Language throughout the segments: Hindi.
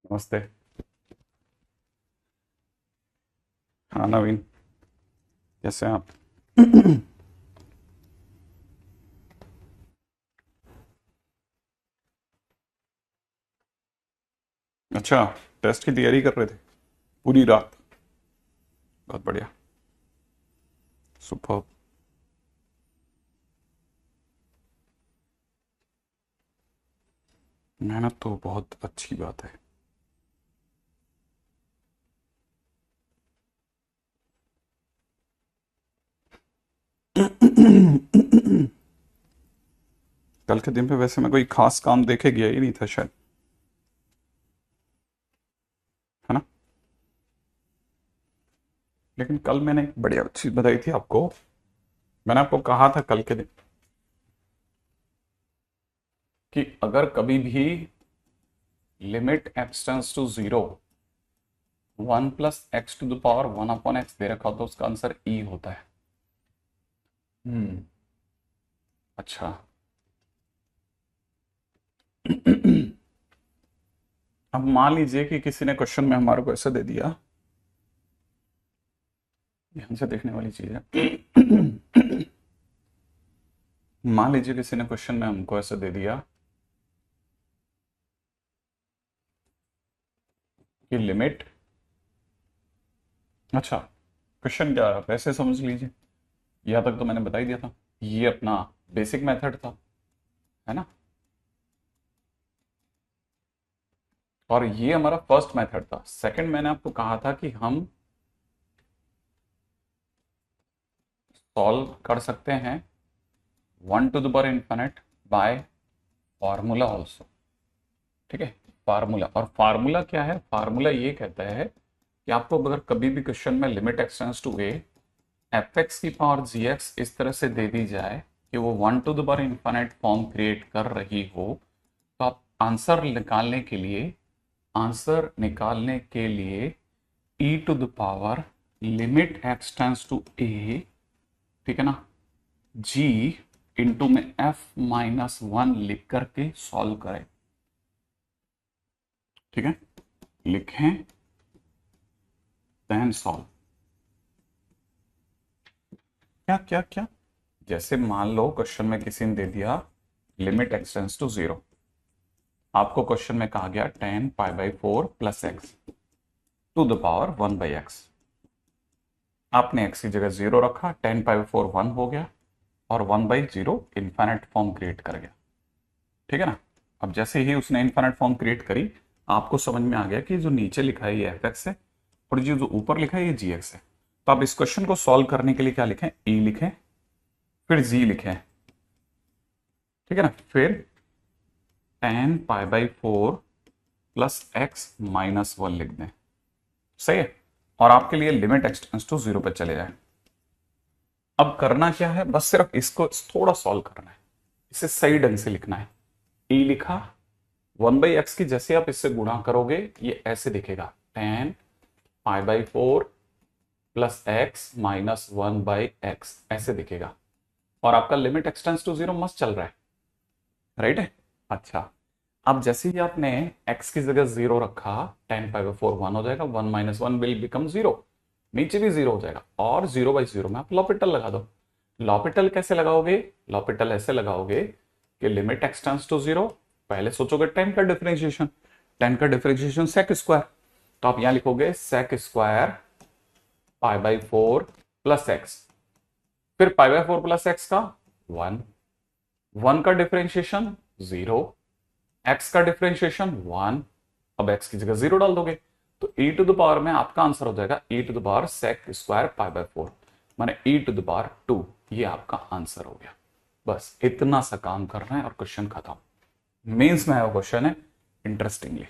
नमस्ते। हाँ नवीन, कैसे हैं आप? अच्छा, टेस्ट की तैयारी कर रहे थे पूरी रात? बहुत बढ़िया। सुपर। मेहनत तो बहुत अच्छी बात है। कल के दिन पे वैसे मैं कोई खास काम देखे गया ही नहीं था शायद, है ना? लेकिन कल मैंने एक बढ़िया चीज बताई थी आपको। मैंने आपको कहा था कल के दिन कि अगर कभी भी limit x tends to zero, 1 + x⁴ 1/x दे रखा हो तो उसका आंसर ई होता है। हम्म। अच्छा। अब मान लीजिए कि किसी ने क्वेश्चन में हमारे को ऐसे दे दिया, ध्यान से देखने वाली चीज है। मान लीजिए किसी ने क्वेश्चन में हमको ऐसे दे दिया कि लिमिट, अच्छा, क्वेश्चन क्या है वैसे समझ लीजिए, यहाँ तक तो मैंने बता ही दिया था। ये अपना बेसिक मेथड था, है ना? और ये हमारा फर्स्ट मेथड था। सेकंड मैंने आपको कहा था कि हम सॉल्व कर सकते हैं 1⁻∞ बाय फार्मूला ऑल्सो। ठीक है, फार्मूला। और फार्मूला क्या है? फार्मूला ये कहता है कि आपको अगर कभी भी क्वेश्चन में limit extends to A, f(x) इस तरह से दे दी जाए कि वो 1⁻∞ फॉर्म क्रिएट कर रही हो, तो आप आंसर निकालने के लिए e⁻ limit x tends to a, ठीक है ना, g इंटू में f-1 लिख करके सॉल्व करें। ठीक है, लिखें देन सॉल्व। क्या क्या क्या? जैसे मान लो क्वेश्चन में किसी ने दे दिया limit x tends to zero, आपको क्वेश्चन में कहा गया 10π/4 + x to the power 1/x। आपने x की जगह जीरो रखा, 10π/4 1 हो गया और 1/0 इन्फाइनाइट फॉर्म क्रिएट कर गया। ठीक है ना? अब जैसे ही उसने इन्फाइनाइट फॉर्म क्रिएट करी, आपको समझ में आ गया कि जो नीचे लिखा है ये f(x) है और जो ऊपर लिखा है ये g(x) है। तो आप इस क्वेश्चन को सॉल्व करने के लिए क्या लिखें? e लिखें, फिर g लिखें, ठीक है ना, फिर 10π/4 + x-1 लिख दें। सही है? और आपके लिए लिमिट एक्सटेंड्स टू जीरो पे चले जाए। अब करना क्या है? बस सिर्फ इसको थोड़ा सॉल्व करना है, इसे सही ढंग से लिखना है। e लिखा, 1/x की जैसे आप इससे गुणा करोगे ये ऐसे दिखेगा, 10π/4 + x-1/x ऐसे दिखेगा। और आपका लिमिट एक्सटेंड्स टू जीरो मस्त चल रहा है, राइट है? अच्छा, अब जैसे ही आपने x की जगह जीरो रखा, 10π/4 1 हो जाएगा, 1 - 1 विल बिकम जीरो, नीचे भी जीरो हो जाएगा और 0/0 में आप लॉपिटल लगा दो। लॉपिटल कैसे लगाओगे? लॉपिटल ऐसे लगाओगे कि limit x tends to zero, पहले सोचोगे 10 का डिफरेंशिएशन, 10 का डिफरेंशिएशन सेक स्क्वायर, तो आप यहां लिखोगे सेक स्क्वायर π/4 + x, फिर π/4 + x का 1, 1 का डिफरेंशिएशन 0, x का डिफरेंशिएशन 1, अब x की जगह 0 डाल दोगे तो e⁻ में आपका आंसर हो जाएगा e⁻ सेक स्क्वायर π/4, माने e⁻²। ये आपका आंसर हो गया। बस इतना सा काम करना है और क्वेश्चन खत्म। मेंस में आया क्वेश्चन है, इंटरेस्टिंगली।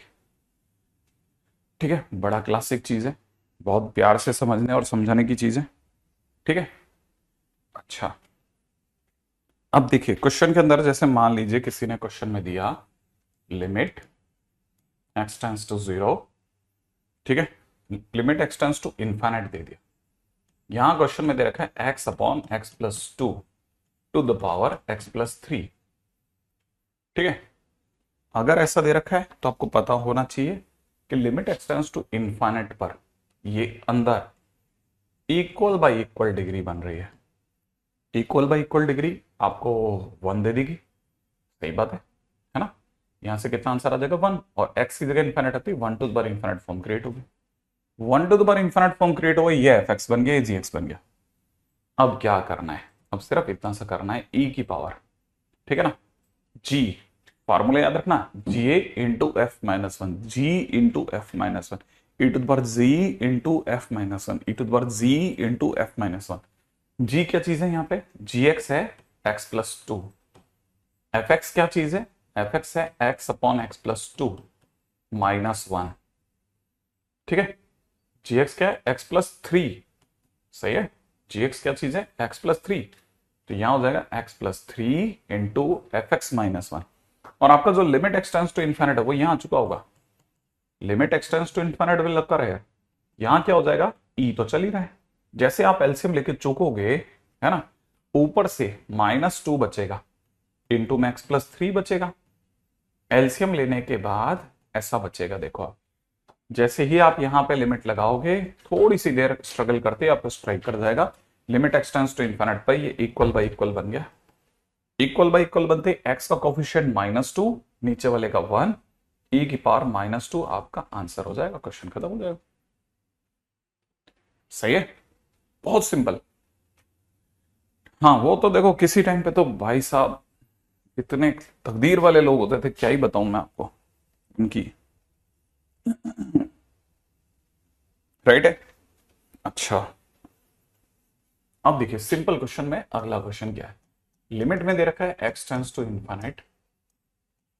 ठीक है, बड़ा क्लासिक चीज है, बहुत प्यार से समझने और समझाने की चीज है। ठीक है, अच्छा। अब देखिए क्वेश्चन के अंदर, जैसे मान लीजिए किसी ने क्वेश्चन में दिया limit x tends to zero, ठीक है, limit x tends to infinite दे दिया। यहां क्वेश्चन में दे रखा है x/x+2 to the power x+3। ठीक है, अगर ऐसा दे रखा है तो आपको पता होना चाहिए कि लिमिट एक्सटेंड्स टू इनफाइनाइट पर ये अंदर इक्वल बाय इक्वल डिग्री बन रही है। इक्वल बाय इक्वल डिग्री आपको 1 दे देगी, सही बात है ना। यहां से कितना आंसर आ जाएगा 1, और x की जगह इनफाइनाइट आती है 1 to the power infinite form create होगी। 1 to the power infinite form create हो गई, ये fx बन गया, ये gx बन गया। अब क्या करना है, अब सिर्फ इतना सा करना है e की पावर, ठीक है ना। g फॉर्मूला याद रखना, ga into f minus one, g into f minus one, e to the power z into f minus one, e to the power z into f minus one. g क्या चीज है यहाँ पे, gx है x प्लस टू, fx क्या चीज है, fx है x upon x plus two minus one, ठीक है। gx क्या है, x प्लस थ्री, सही है। gx क्या चीज है, x प्लस थ्री, तो यहां हो जाएगा x plus three into F x minus one. और आपका जो लिमिट एक्सटेंड्स टू इनफाइनाइट है वो यहां आ चुका होगा, लिमिट एक्सटेंड्स टू इनफाइनाइट भी लगता रहेगा। यहां क्या हो जाएगा, e तो चल ही रहा है। जैसे आप एलसीएम लेके चुकोगे, है ना, ऊपर से -2 बचेगा इंटू में एक्स प्लस थ्री बचेगा। एलसीएम लेने के बाद ऐसा बचेगा, देखो आप जैसे ही आप यहां पे लिमिट लगाओगे, थोड़ी सी देर स्ट्रगल करते आपको स्ट्राइक कर जाएगा, लिमिट एक्सटेंड्स टू इनफाइनाइट पर ये इक्वल बाय इक्वल बन गया। इक्वल बाय इक्वल बनते एक्स का कोफिशिएंट -2, नीचे वाले का 1, e की पावर -2 आपका आंसर हो जाएगा, क्वेश्चन खत्म हो जाएगा। सही है, बहुत सिंपल। हाँ वो तो देखो किसी टाइम पे तो भाई साहब इतने तकदीर वाले लोग होते थे, क्या ही बताऊं मैं आपको इनकी, राइट है। अच्छा अब देखिए सिंपल क्वेश्चन में अगला क्वेश्चन क्या है, लिमिट में दे रखा है x tends to infinite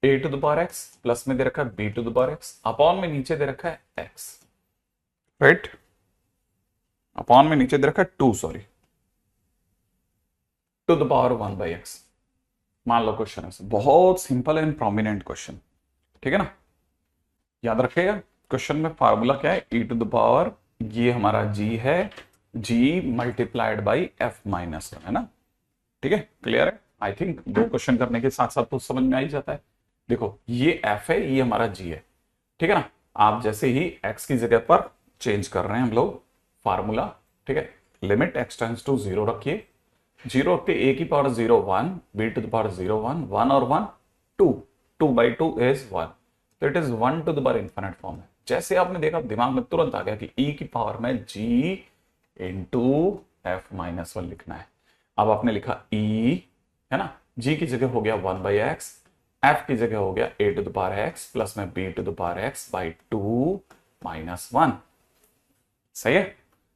a to the power x, plus में दे रखा है b to the power x, upon में नीचे दे रखा है x, राइट। अपॉन में नीचे दे रखा है 2, sorry, to the power 1 by x. मान लो क्वेश्चन है बहुत सिंपल एंड प्रोमिनेंट क्वेश्चन, ठीक है ना। याद रखिएगा क्वेश्चन में फार्मूला क्या है, e टू द पावर, ये हमारा g है, g multiplied by f minus one, है ना। ठीक है, क्लियर है। आई थिंक दो क्वेश्चन करने के साथ साथ तो समझ में आ ही जाता है। देखो ये f है, ये हमारा g है, ठीक है ना। आप जैसे ही x की जगह पर चेंज कर रहे हैं हम लोग फार्मूला, ठीक है, लिमिट x टेंड्स टू 0 रखिए, 0 रखते a की power 0 1, b to the power 0 1, 1 और 1 2, 2 बाई 2 इज 1, तो it is 1 to the power infinite form है। जैसे आपने देखा दिमाग में तुरंत आ गया कि e की पावर में g into f minus one लिखना है। अब आपने लिखा e, है ना, g की जगह हो गया 1 बाई एक्स, f की जगह हो गया a to the power x plus में b to the power x by 2 minus 1, सही है।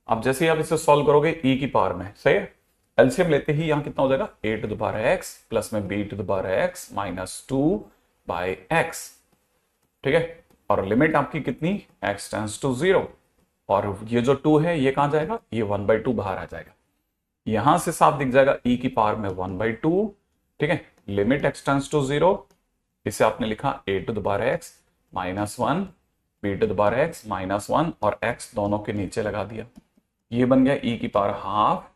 अब जैसे ही आप इसे सॉल्व करोगे e की पावर में, सही है, एलसीएम लेते ही यहां कितना हो जाएगा, a to the power x plus में b to the power x minus 2 by x, ठीक है। और लिमिट आपकी कितनी, x टेंड्स टू 0, और ये जो 2 है ये कहां जाएगा, ये 1 बाई 2 बाहर आ जाएगा। यहां से साफ दिख जाएगा e की पावर में 1 बाई 2, ठीक है। लिमिट x टेंड्स टू 0, इसे आपने लिखा a to the power x minus 1, b to the power x minus 1, और x दोनों के नीचे लगा दिया, ये बन गया e की पावर हाफ।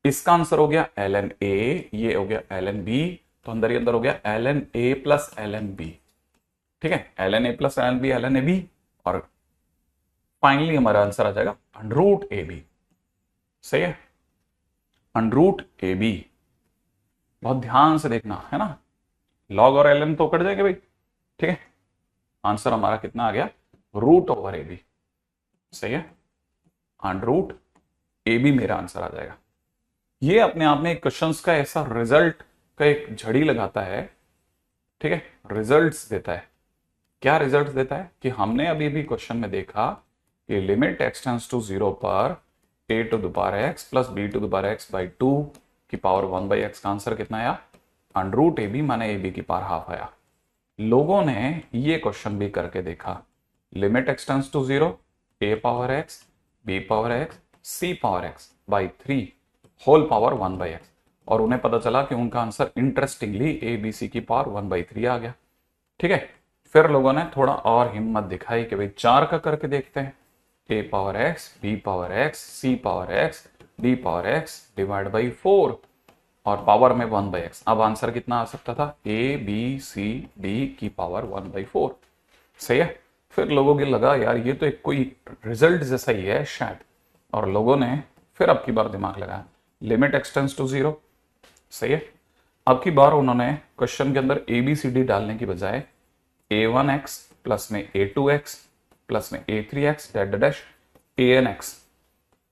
इसका आंसर हो गया ln a, ये हो गया ln b, तो अंदर ही अंदर हो गया ln a plus ln b, ठीक है, ln a plus ln b ln a b, और फाइनली हमारा आंसर आ जाएगा अंडरूट ए बी, सही है, अंडरूट ए बी। बहुत ध्यान से देखना है ना, लॉग और ln तो कट जाएंगे भाई, ठीक है। आंसर हमारा कितना आ गया, रूट ओवर ए बी, सही है, अंडरूट ए बी मेरा आंसर आ जाएगा। ये अपने आप में क्वेश्चंस का ऐसा रिजल्ट का एक झड़ी लगाता है, ठीक है, रिजल्ट्स देता है। क्या रिजल्ट्स देता है कि हमने अभी भी क्वेश्चन में देखा कि लिमिट x टेंड्स टू 0 पर a to the power x plus b to the power x by 2 की पावर 1 बाई x का आंसर कितना आया, अंडरूट ए बी माने ए बी की पावर हाफ आया। लोगों ने ये क्वेश्चन भी करके देखा, limit x tends to 0, a power x, b power x, c power x by 3 whole power 1 by x, और उन्हें पता चला कि उनका answer interestingly A B c की पावर 1 बाई 3 आ गया, ठीक है। फिर लोगों ने थोड़ा और हिम्मत दिखाई कि भाई 4 का करके देखते हैं, a power x, b power x, c power x, d power x divide by 4, और पावर में 1 बाई एक्स। अब आंसर कितना आ सकता था, a b c d की पावर 1 बाई 4, सही है। फिर लोगों की लगा यार ये तो एक कोई रिजल्ट जैसा ही है शायद, और लोगों ने फिर अब की बार दिमाग लगाया, लिमिट एक्सटेंड्स टू जीरो। सही है। अब की बार उन्होंने क्वेश्चन के अंदर ए बी सी डी डालने की बजाय a1x प्लस में a2x प्लस में a3x dash dash an x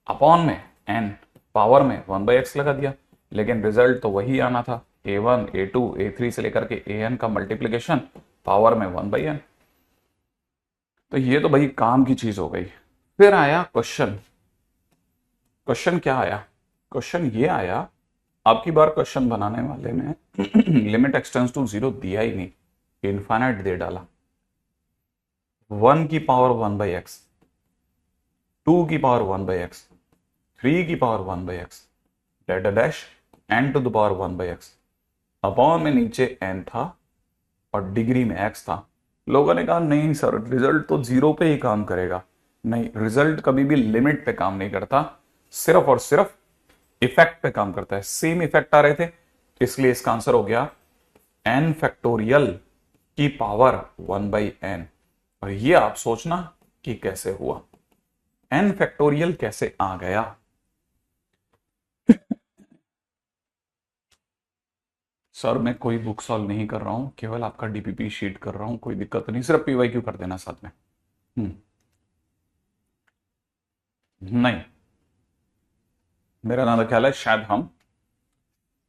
upon में n पावर में 1/x लगा दिया, लेकिन रिजल्ट तो वही आना था, a1 a2 a3 से लेकर के an का मल्टीप्लीकेशन पावर में 1/n। तो ये तो भाई काम की चीज हो गई। फिर आया क्वेश्चन। क्वेश्चन क्या आया? क्वेश्चन ये आया, अब की बार क्वेश्चन बनाने वाले ने लिमिट एक्सटेंड्स टू जीरो दिया ही नहीं, इनफाइनाइट दे डाला। 1 की पावर 1/x, 2 की पावर 1/x, 3 की power 1/x dash dash n to the power 1/x, upon में नीचे n था और डिग्री में x था। लोगों ने कहा नहीं सर, रिजल्ट तो जीरो पे ही काम करेगा। नहीं, रिजल्ट कभी भी लिमिट पे काम नहीं करता, सिर्फ और सिर्फ इफेक्ट पे काम करता है। सेम इफेक्ट आ रहे थे, इसलिए इसका आंसर हो गया n फैक्टोरियल की पावर 1/n। और ये आप सोचना कि कैसे हुआ, n फैक्टोरियल कैसे आ गया। सर मैं कोई बुक सॉल्व नहीं कर रहा हूं, केवल आपका डीपीपी शीट कर रहा हूं, कोई दिक्कत नहीं, सिर्फ पीवाईक्यू कर देना साथ में। नहीं, मेरा नाम ख्याल है शायद हम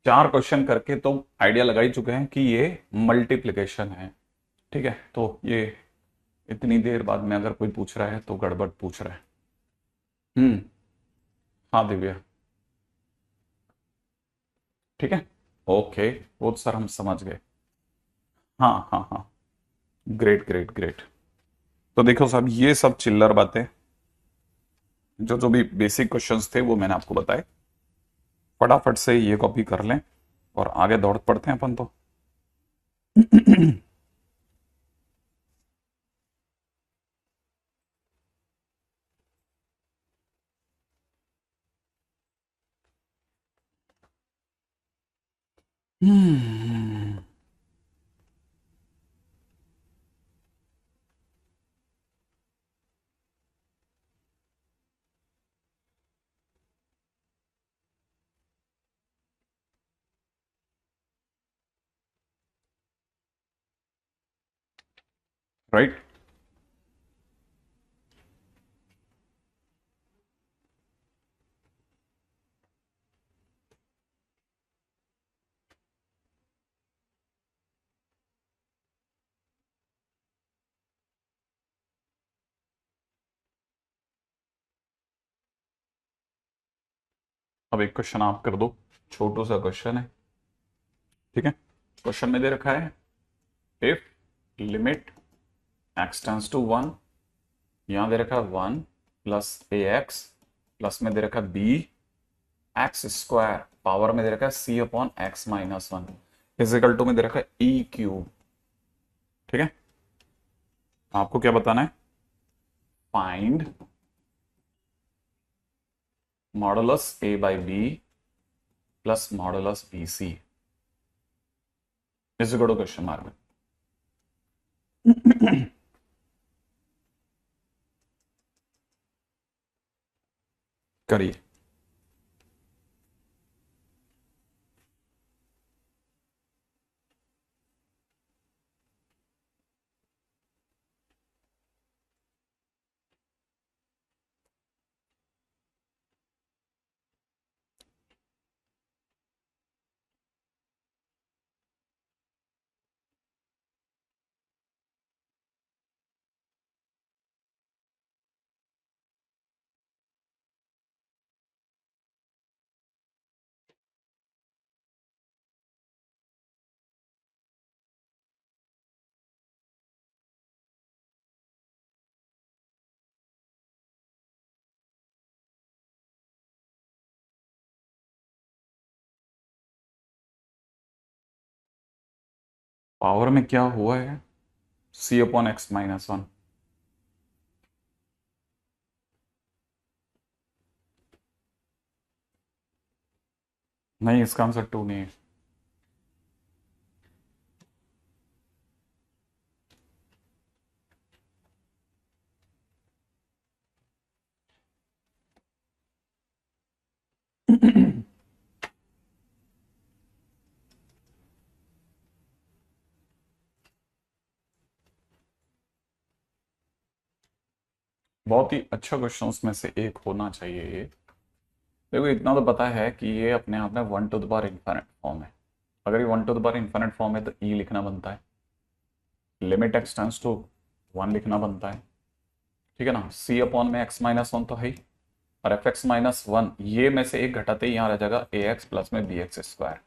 4 क्वेश्चन करके तो आइडिया लगा ही चुके हैं कि ये मल्टीप्लिकेशन है। ठीक है, तो ये इतनी देर बाद में अगर कोई पूछ रहा है तो गड़बड़ पूछ रहा है। हम्म। हाँ दिव्या। ठीक है। ओके, वो तो सर हम समझ गए। हाँ हाँ हाँ, ग्रेट ग्रेट ग्रेट। तो देखो साहब, ये सब चिल्लर बातें, जो जो भी बेसिक क्वेश्चंस थे वो मैंने आपको बताए। फटाफट से ये कॉपी कर लें और आगे दौड़ पड़ते हैं अपन तो। राइट। अब एक क्वेश्चन आप कर दो, छोटू सा क्वेश्चन है। ठीक है, क्वेश्चन में दे रखा है if limit x tends to one, यहां दे रखा है 1 प्लस ए एक्स, प्लस में दे रखा है बी एक्स स्क्वायर, पावर में दे रखा है c upon x minus one, is equal to में दे रखा है ई क्यूब। ठीक है, आपको क्या बताना है? Find modulus a by b plus modulus b c is equal to question mark. करिए। पावर में क्या हुआ है? C upon x minus one. नहीं, इसका आंसर 2 नहीं है। बहुत ही अच्छा क्वेश्चन में से एक होना चाहिए ये। देखो इतना तो पता है कि ये अपने आप में one to the power infinite form है। अगर ये one to the power infinite form है तो ई लिखना बनता है, limit x tends to one लिखना बनता है, ठीक है ना। सी अपॉन में एक्स माइनस वन तो है ही, और एफ एक्स माइनस वन ये में से एक घटाते ही यहाँ रह जाएगा ए एक्स प्लस में बी एक्स स्क्वायर।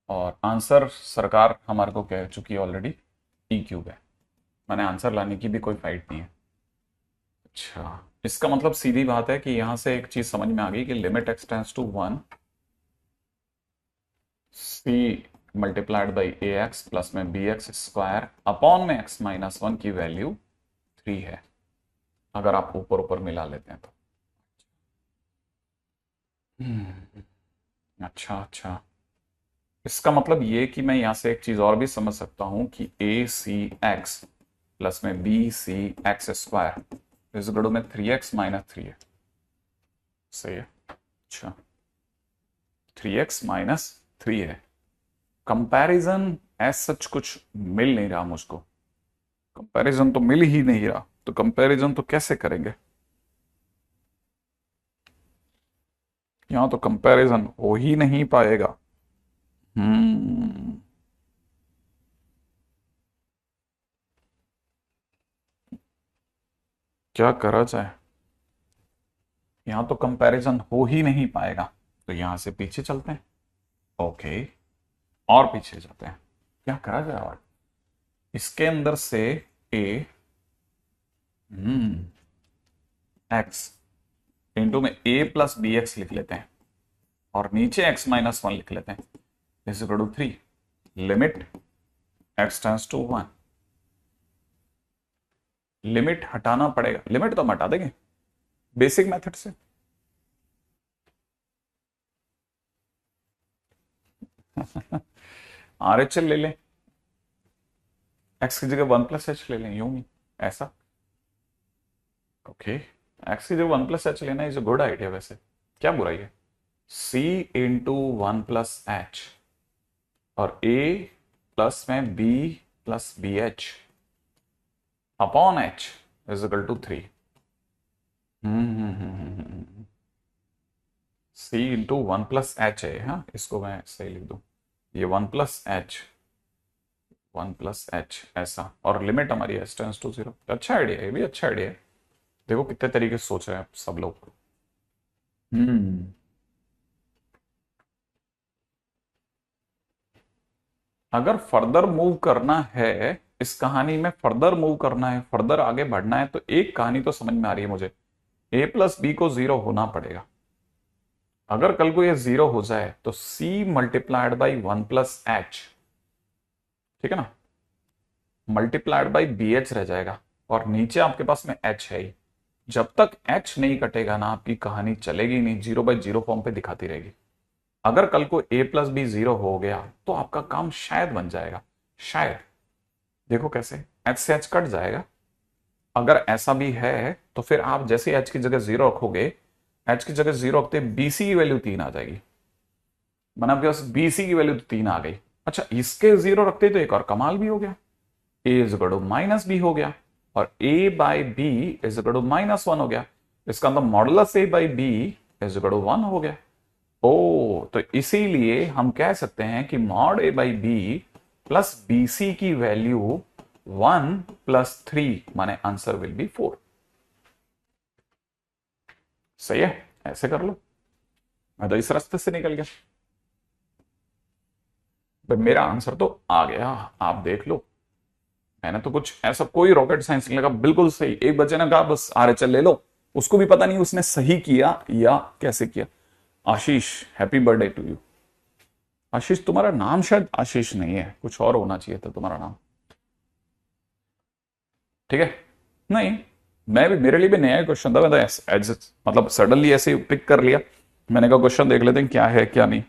और आंसर सरकार हमारे को कह चुकी है ऑलरेडी, ई क्यूब है। मैंने आंसर लाने की भी कोई फाइट नहीं है। अच्छा, इसका मतलब सीधी बात है कि यहां से एक चीज समझ में आ गई कि limit x tends to one, c multiplied by a x plus में बी एक्स स्क्वायर अपॉन में एक्स माइनस वन की वैल्यू थ्री है, अगर आप ऊपर ऊपर मिला लेते हैं तो। अच्छा अच्छा, इसका मतलब ये कि मैं यहां से एक चीज और भी समझ सकता हूं कि ए सी एक्स प्लस में बी सी एक्स स्क्वायर इस गड़ो में थ्री एक्स माइनस थ्री है, सही है। अच्छा, थ्री एक्स माइनस थ्री है। कंपैरिजन एज सच कुछ मिल नहीं रहा मुझको, कंपैरिजन तो मिल ही नहीं रहा, तो कंपैरिजन तो कैसे करेंगे? यहां तो कंपैरिजन हो ही नहीं पाएगा। हम्म, क्या करा जाए? यहां तो कंपैरिजन हो ही नहीं पाएगा, तो यहां से पीछे चलते हैं। ओके, और पीछे जाते हैं। क्या करा जाए और? इसके अंदर से ए एक्स इंटू में ए प्लस बी एक्स लिख लेते हैं, और नीचे एक्स माइनस वन लिख लेते हैं, is equal to three, limit x tends to one. Limit हटाना पड़ेगा, लिमिट तो हम हटा देंगे बेसिक मेथड से। आर एच एल ले लें, एक्स की जगह वन प्लस एच ले लें, यूं ही ऐसा। ओके, एक्स की जगह वन प्लस एच लेना इज अ गुड आइडिया, वैसे क्या बुराई है। C into one plus h, और ए प्लस में b plus b h upon h is equal to three. C into one plus h है, हाँ इसको मैं सही लिख दूं, ये one plus h, one plus h ऐसा, और लिमिट हमारी एच टेंस टू जीरो। अच्छा आइडिया है, ये भी अच्छा आइडिया है। देखो कितने तरीके से सोच रहे हैं आप सब लोग। हम्म, अगर फर्दर मूव करना है, इस कहानी में फर्दर मूव करना है, फर्दर आगे बढ़ना है, तो एक कहानी तो समझ में आ रही है मुझे, ए प्लस बी को जीरो होना पड़ेगा। अगर कल को ये जीरो हो जाए तो c multiplied by one plus h, ठीक है ना, मल्टीप्लाइड बाई बी एच रह जाएगा, और नीचे आपके पास में एच है ही। जब तक एच नहीं कटेगा ना, आपकी कहानी चलेगी नहीं, जीरो बाई जीरो फॉर्म पे दिखाती रहेगी। अगर कल को ए प्लस बी जीरो हो गया तो आपका काम शायद बन जाएगा, शायद। देखो कैसे, एच से एच कट जाएगा। अगर ऐसा भी है तो फिर आप जैसे एच की जगह जीरो रखोगे, एच की जगह जीरो रखते बीसी की वैल्यू तीन आ जाएगी, मतलब आपके पास बीसी की वैल्यू तो तीन आ गई। अच्छा, इसके जीरो रखते तो एक और कमाल भी हो गया, a is equal to minus b हो गया, और a by b is equal to minus one हो गया। इसका मतलब modulus a by b is equal to one हो गया। ओ, तो इसीलिए हम कह सकते हैं कि mod a by b plus b c की वैल्यू वन प्लस थ्री, माने आंसर विल बी फोर। सही है, ऐसे कर लो। मैं तो इस रास्ते से निकल गया भाई, मेरा आंसर तो आ गया, आप देख लो। मैंने तो कुछ ऐसा कोई रॉकेट साइंस नहीं लगा, बिल्कुल सही। एक बच्चे ने कहा बस आरएचएल ले लो, उसको भी पता नहीं उसने सही किया या कैसे किया। आशीष, हैप्पी बर्थडे टू यू। आशीष, तुम्हारा नाम शायद आशीष नहीं है, कुछ और होना चाहिए था तुम्हारा नाम, ठीक है। नहीं, मैं भी, मेरे लिए भी नया क्वेश्चन था, मैं तो मतलब सडनली ऐसे ही पिक कर लिया। मैंने कहा क्वेश्चन देख लेते हैं क्या है क्या नहीं,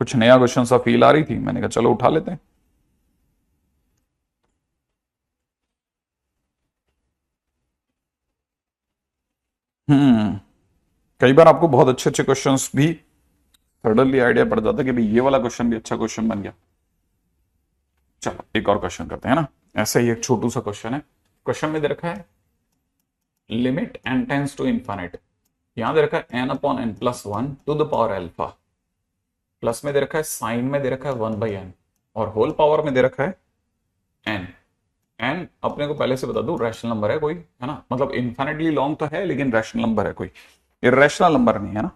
कुछ नया क्वेश्चन सा फील आ रही थी, मैंने कहा चलो उठा लेते हैं। हम्म, कई बार आपको बहुत अच्छे अच्छे क्वेश्चंस भी सडनली आइडिया पड़ जाता है कि भाई ये वाला क्वेश्चन भी अच्छा क्वेश्चन बन गया। चलो एक और क्वेश्चन करते हैं ना, ऐसा ही एक छोटू सा क्वेश्चन है। क्वेश्चन में दे रखा है limit n tends to infinite, यहां दे रखा है n upon n plus one to the power alpha, plus में दे रखा है साइन में दे रखा है वन बाई एन, और होल पावर में दे रखा है एन। एन अपने को पहले से बता दूं रैशनल नंबर है कोई, है ना, मतलब इन्फाइनाइटली लॉन्ग तो है लेकिन रैशनल नंबर है कोई, इरेशनल नंबर नहीं है ना,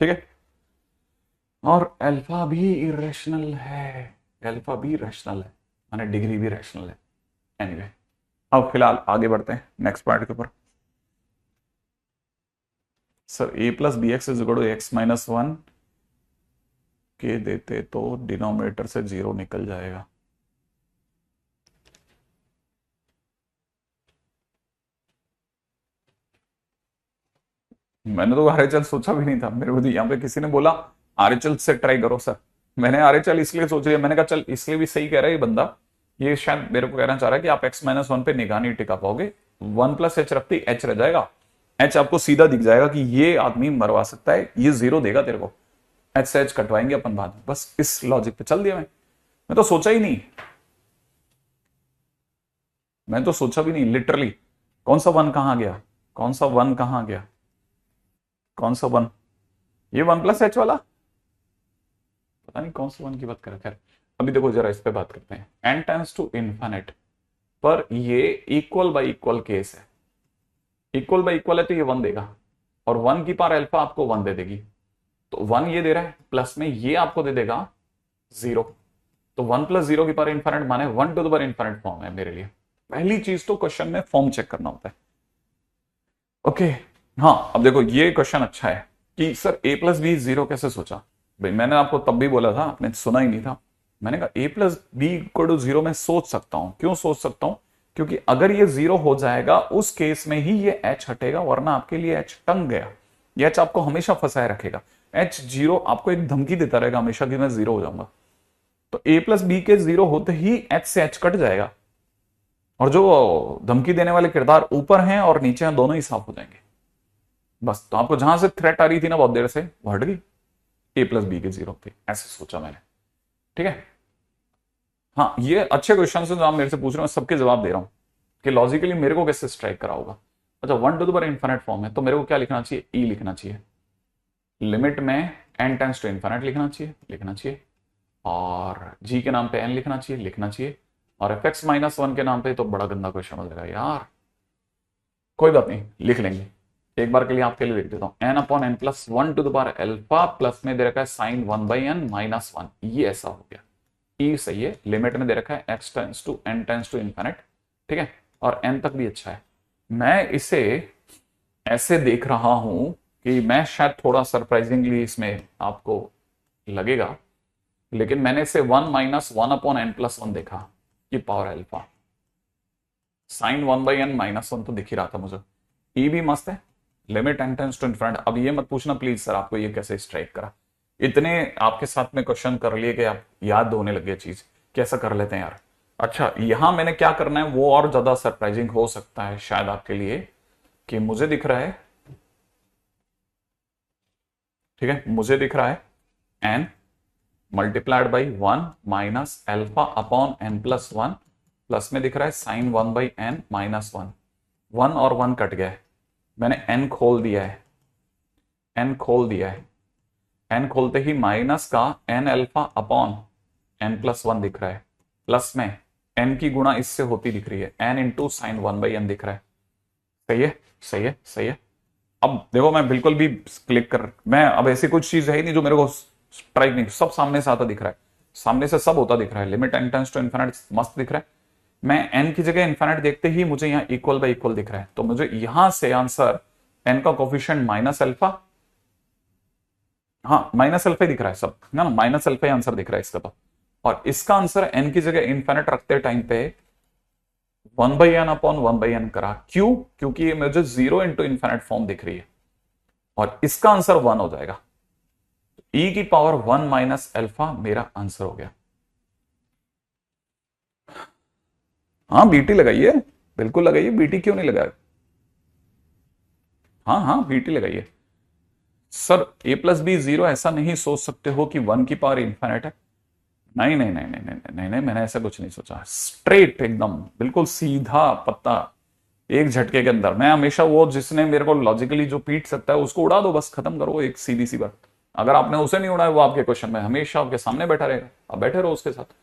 ठीक है। और अल्फा भी इरेशनल है, अल्फा भी रैशनल है, माने डिग्री भी रैशनल है। एनीवे अब फिलहाल आगे बढ़ते हैं नेक्स्ट पार्ट के ऊपर। Sir a plus b x is equal to x minus one के देते तो डिनोमिनेटर से जीरो निकल जाएगा। मैंने तो आरएचएल सोचा भी नहीं था, मेरे को तो यहाँ पे किसी ने बोला आरएचएल से ट्राई करो सर। मैंने आरएचएल इसलिए सोच लिया, मैंने कहा चल इसलिए भी सही कह रहा है ये बंदा, ये शायद मेरे को कहना चाह रहा है कि आप एक्स माइनस वन पे निगाह नहीं टिका पाओगे, वन प्लस एच रखती एच रह जाएगा, एच आपको सीधा दिख जाएगा कि ये आदमी मरवा सकता है, ये जीरो देगा तेरे को, एच से एच कटवाएंगे अपन बाद में, बस इस लॉजिक पे चल दिया मैं तो सोचा ही नहीं, मैं तो सोचा भी नहीं लिटरली। कौन सा वन कहां गया, कौन सा वन कहां गया, कौन सा वन, ये वन प्लस एच वाला, पता नहीं कौन सा वन की बात कर रहे। खैर अभी देखो जरा इस पे बात करते हैं, एन टेंस टू इन्फिनिट पर ये इक्वल बाय इक्वल केस है, इक्वल बाय इक्वल है तो ये वन देगा, और वन की पावर अल्फा आपको वन दे देगी, तो वन ये दे रहा है प्लस में ये आपको दे देगा जीरो, तो वन प्लस जीरो की पावर इन्फिनिट माने one to the power infinite form है मेरे लिए। पहली चीज तो क्वेश्चन में फॉर्म चेक करना होता है। ओके हाँ अब देखो ये क्वेश्चन अच्छा है कि sir a plus b zero कैसे सोचा। भाई मैंने आपको तब भी बोला था, आपने सुना ही नहीं था, मैंने कहा a plus b equal to zero मैं सोच सकता हूं, क्यों सोच सकता हूं, क्योंकि अगर ये जीरो हो जाएगा उस केस में ही ये एच हटेगा, वरना आपके लिए एच टंग गया, ये एच आपको हमेशा फंसाए रखेगा, एच जीरो आपको एक धमकी देता रहेगा हमेशा कि मैं जीरो हो जाऊंगा, तो ए प्लस बी के जीरो होते ही एच से एच कट जाएगा, और जो धमकी देने वाले किरदार ऊपर हैं और नीचे हैं दोनों ही साफ हो जाएंगे। बस तो आपको जहां से थ्रेट आ रही थी ना बहुत देर से वो हट गई, ए प्लस बी के जीरो पे, ऐसे सोचा मैंने, ठीक है। हाँ ये अच्छे क्वेश्चन है जो आप मेरे से पूछ रहे हो, सबके जवाब दे रहा हूं कि लॉजिकली मेरे को कैसे स्ट्राइक करा होगा। अच्छा one to the power infinite form है तो मेरे को क्या लिखना चाहिए, ई लिखना चाहिए, लिमिट में एन टेंस टू इन्फिनिट लिखना चाहिए, और जी के नाम पे एन लिखना चाहिए, और एफ एक्स माइनस वन के नाम पे तो बड़ा गंदा क्वेश्चन हो जाएगा यार, कोई बात नहीं लिख लेंगे, एक बार के लिए आपके लिए लिख देता हूं, n upon n plus one to the power alpha plus में दे रखा है sine one by n minus one, ये ऐसा हो गया, ई सही है, लिमिट में दे रखा है x tends to n tends to infinite, ठीक है, और एन तक भी अच्छा है। मैं इसे ऐसे देख रहा हूं कि मैं शायद थोड़ा सरप्राइजिंगली इसमें आपको लगेगा, लेकिन मैंने इसे one minus one upon n plus one देखा कि power alpha, sine one by n minus one तो दिख ही रहा था मुझे, ई भी मस्त है, limit n tends to infinite. अब ये मत पूछना प्लीज सर आपको ये कैसे स्ट्राइक करा, इतने आपके साथ में क्वेश्चन कर लिए कि आप याद होने लगे चीज, कैसा कर लेते हैं यार। अच्छा यहां मैंने क्या करना है वो और ज्यादा सरप्राइजिंग हो सकता है शायद आपके लिए, कि मुझे दिख रहा है, ठीक है, मुझे दिख रहा है n multiplied by one minus alpha upon n plus one, plus में दिख रहा है sine one by n minus one, one और वन कट गया है, मैंने एन खोल दिया है, एन खोल दिया है, एन खोलते ही माइनस का n alpha upon n plus one दिख रहा है, प्लस में एन की गुणा इससे होती दिख रही है, n into sine one by n दिख रहा है, सही है सही है सही है। अब देखो मैं बिल्कुल भी क्लिक कर, मैं अब ऐसी कुछ चीज है ही नहीं जो मेरे को स्ट्राइक नहीं, सब सामने से आता दिख रहा है, सामने से सब होता दिख रहा है, limit n tends to infinite मस्त दिख रहा है, मैं एन की जगह इन्फिनिट देखते ही मुझे यहाँ इक्वल बाय इक्वल दिख रहा है, तो मुझे यहां से आंसर एन का कोफिशिएंट माइनस अल्फा, हाँ माइनस अल्फा दिख रहा है सब ना, माइनस अल्फा आंसर दिख रहा है इसका तो, और इसका आंसर एन की जगह इन्फिनिट रखते टाइम पे one by n upon one by n करा, क्यों, क्योंकि ये मुझे जीरो इंटू इन्फिनिट फॉर्म दिख रही है, और इसका आंसर वन हो जाएगा, ई की पावर वन माइनस अल्फा मेरा आंसर हो गया। हाँ बीटी लगाइए, बिल्कुल लगाइए, बीटी क्यों नहीं लगाया, हाँ हाँ, VT लगाइए sir. a plus b zero, ऐसा नहीं सोच सकते हो कि 1 की पावर इन्फिनिट है। नहीं नहीं नहीं नहीं नहीं नहीं नहीं नहीं, मैंने ऐसा कुछ नहीं सोचा। स्ट्रेट एकदम, बिल्कुल सीधा पत्ता, एक झटके के अंदर। मैं हमेशा वो, जिसने मेरे को लॉजिकली जो पीट सकता है उसको उड़ा दो, बस खत्म करो, एक सीधी सी बात। अगर आपने उसे नहीं उड़ाया, वो आपके क्वेश्चन में हमेशा आपके सामने बैठा रहेगा, आप बैठे रहो उसके साथ।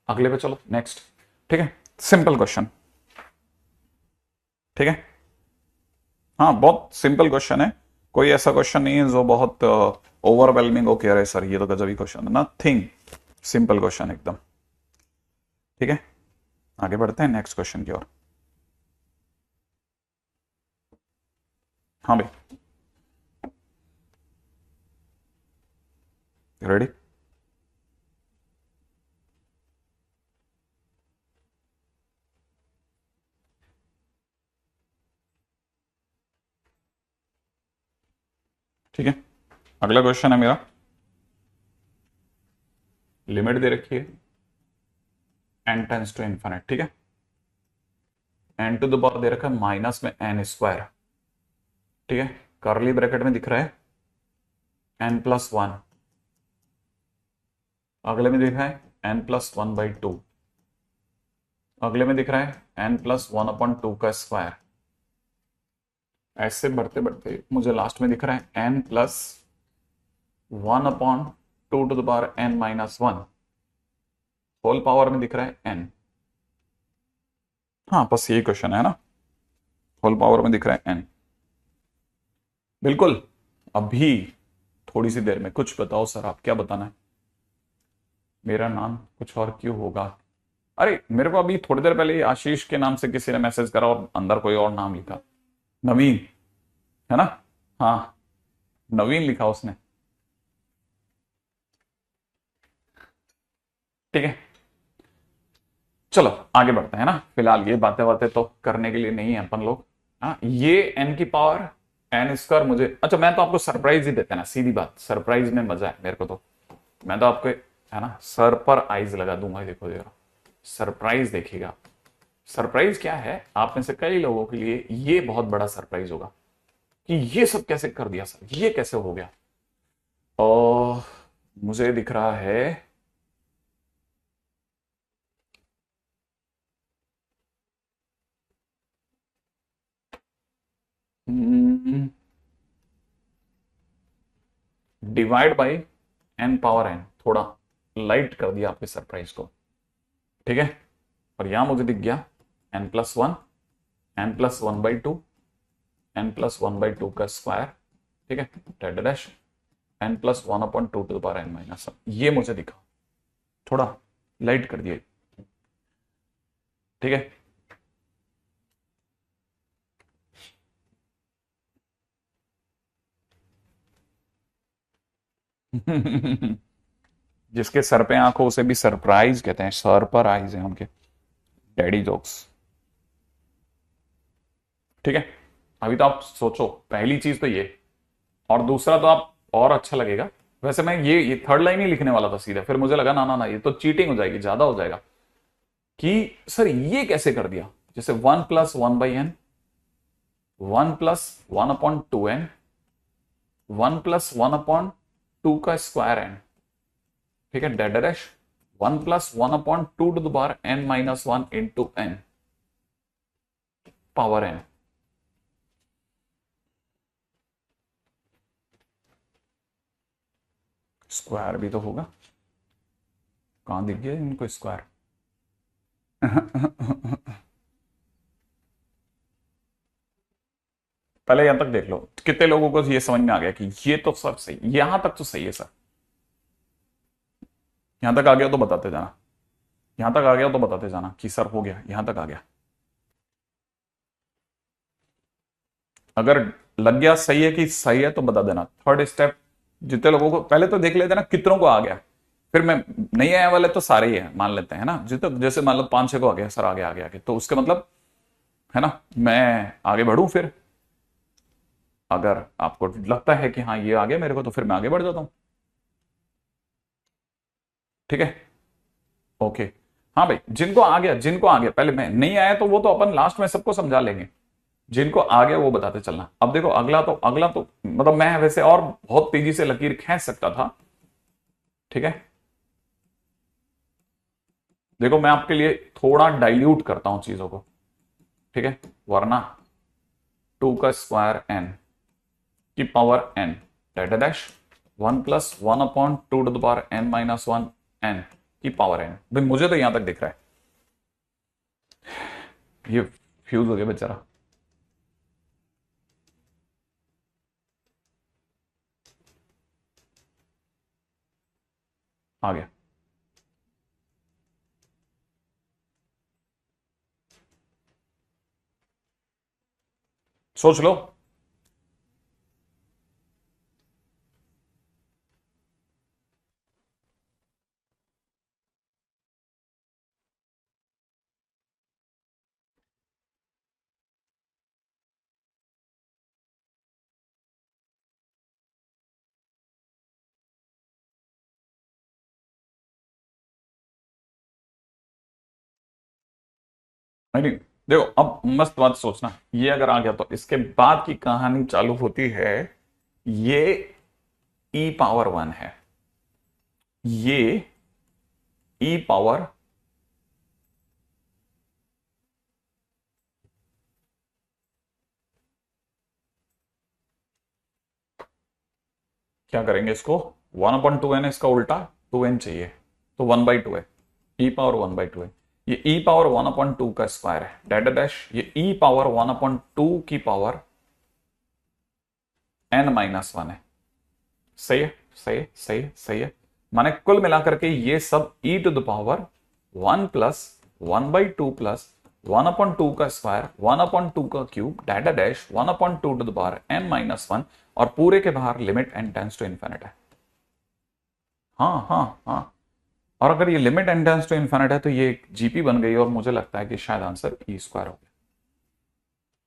अगले पे चलो, नेक्स्ट। ठीक है, सिंपल क्वेश्चन। ठीक है, हाँ बहुत सिंपल क्वेश्चन है। कोई ऐसा क्वेश्चन नहीं है जो बहुत ओवरवेलमिंग हो, कह रहे सर ये तो गजब ही क्वेश्चन है, नथिंग। सिंपल क्वेश्चन एकदम। ठीक है, आगे बढ़ते हैं नेक्स्ट क्वेश्चन की ओर। हाँ भाई, रेडी। ठीक है, अगला क्वेश्चन है मेरा। लिमिट दे रखी है n टेंस टू इन्फिनिट। ठीक है, n टू द पावर दे रखा है माइनस में n स्क्वायर। ठीक है, करली ब्रैकेट में दिख रहा है n+1। अगले में दिख रहा है n+1/2। अगले में दिख रहा है n+1/2 का स्क्वायर। ऐसे बढ़ते बढ़ते मुझे लास्ट में दिख रहा है n+1/2 n-1 होल पावर में दिख रहा है n। हाँ बस यही क्वेश्चन है ना, होल पावर में दिख रहा है n। बिल्कुल। अभी थोड़ी सी देर में कुछ बताओ सर, आप क्या बताना है? मेरा नाम कुछ और क्यों होगा? अरे मेरे को अभी थोड़ी देर पहले आशीष के नाम से किसी ने मैसेज करा और अंदर कोई और नाम लिखा, नवीन, है ना? हाँ, नवीन लिखा उसने। ठीक है, चलो आगे बढ़ते हैं ना। फिलहाल ये बातें बातें तो करने के लिए नहीं है अपन लोग। हाँ, ये n की पावर n स्क्वायर मुझे, अच्छा मैं तो आपको सरप्राइज ही देते ना, सीधी बात, सरप्राइज में मजा है मेरे को तो। मैं तो आपको, है ना, सर पर आइज लगा दूंगा। देखो देखो, सरप्राइज देखिएगा। सरप्राइज क्या है, आप में से कई लोगों के लिए ये बहुत बड़ा सरप्राइज होगा कि ये सब कैसे कर दिया सर, ये कैसे हो गया। और मुझे दिख रहा है डिवाइड बाई n⁻n, थोड़ा लाइट कर दिया आपके सरप्राइज को। ठीक है, और यहां मुझे दिख गया n+1, n+1/2, n+1/2 का स्क्वायर। ठीक है, डेड डैश n+1/2 ये मुझे दिखा, थोड़ा लाइट कर दिए। ठीक है, जिसके सर पे आंखों उसे भी सरप्राइज कहते हैं, सर पर आइज है उनके, डैडी जोक्स। ठीक है, अभी तो आप सोचो, पहली चीज तो ये, और दूसरा तो आप और अच्छा लगेगा। वैसे मैं ये थर्ड लाइन ही लिखने वाला था सीधा, फिर मुझे लगा ना ना ना, ये तो चीटिंग हो जाएगी, ज्यादा हो जाएगा कि सर ये कैसे कर दिया। जैसे 1+1/n, 1+1/2n, 1+1/2 का स्क्वायर n। ठीक है, dead dash 1+1/2 into n power n। Square भी तो होगा, कहां दिख गया इनको स्क्वायर? पहले यहां तक देख लो, कितने लोगों को ये समझ में आ गया कि ये तो सब सही, यहां तक तो सही है सर। यहां तक आ गया तो बताते जाना, यहां तक आ गया तो बताते जाना कि सर हो गया, यहां तक आ गया। अगर लग गया सही है कि सही है तो बता देना। थर्ड स्टेप, जितने लोगों को, पहले तो देख लेते ना कितनों को आ गया, फिर मैं, नहीं आया वाले तो सारे ही है मान लेते हैं ना, जितने, जैसे मान लो 5-6 को आ गया सर, आगे आगे आगे, तो उसका मतलब, है ना, मैं आगे बढ़ूं फिर। अगर आपको लगता है कि हाँ ये आ गया मेरे को, तो फिर मैं आगे बढ़ जाता हूं। ठीक है, ओके। हाँ भाई, जिनको आ गया, जिनको आ गया, पहले मैं नहीं आया तो वो तो अपन लास्ट में सबको समझा लेंगे। जिनको आ गया वो बताते चलना। अब देखो अगला तो मतलब मैं वैसे और बहुत तेजी से लकीर खींच सकता था, ठीक है। देखो मैं आपके लिए थोड़ा डाइल्यूट करता हूं चीजों को, ठीक है। वरना 2 का स्क्वायर n की power n data dash 1+1/2 n-1 की पावर n। भाई मुझे तो यहां तक दिख रहा है, ये फ्यूज हो गया बेचारा। आ गया, सोच लो। नहीं नहीं, देखो अब मस्त बात सोचना, ये अगर आ गया तो इसके बाद की कहानी चालू होती है। ये e⁻1 है, ये e⁻, क्या करेंगे इसको, 1/2n, इसका उल्टा 2n चाहिए, तो 1/2 है, e⁻1/2 है। ये e⁻1/2 का स्क्वायर है डेटा डैश, ये e⁻1/2 की पावर n-1 है। सही है, सही है, सही है, सही है। माने कुल मिलाकर के ये सब e⁻1 प्लस 1/2 प्लस 1/2 का स्क्वायर 1/2 का क्यूब डेटा डैश 1/2 n-1, और पूरे के बाहर limit n tends to infinite है। हाँ हाँ हाँ, और अगर ये limit n tends to infinite है तो ये एक जीपी बन गई, और मुझे लगता है कि शायद आंसर e² हो गया।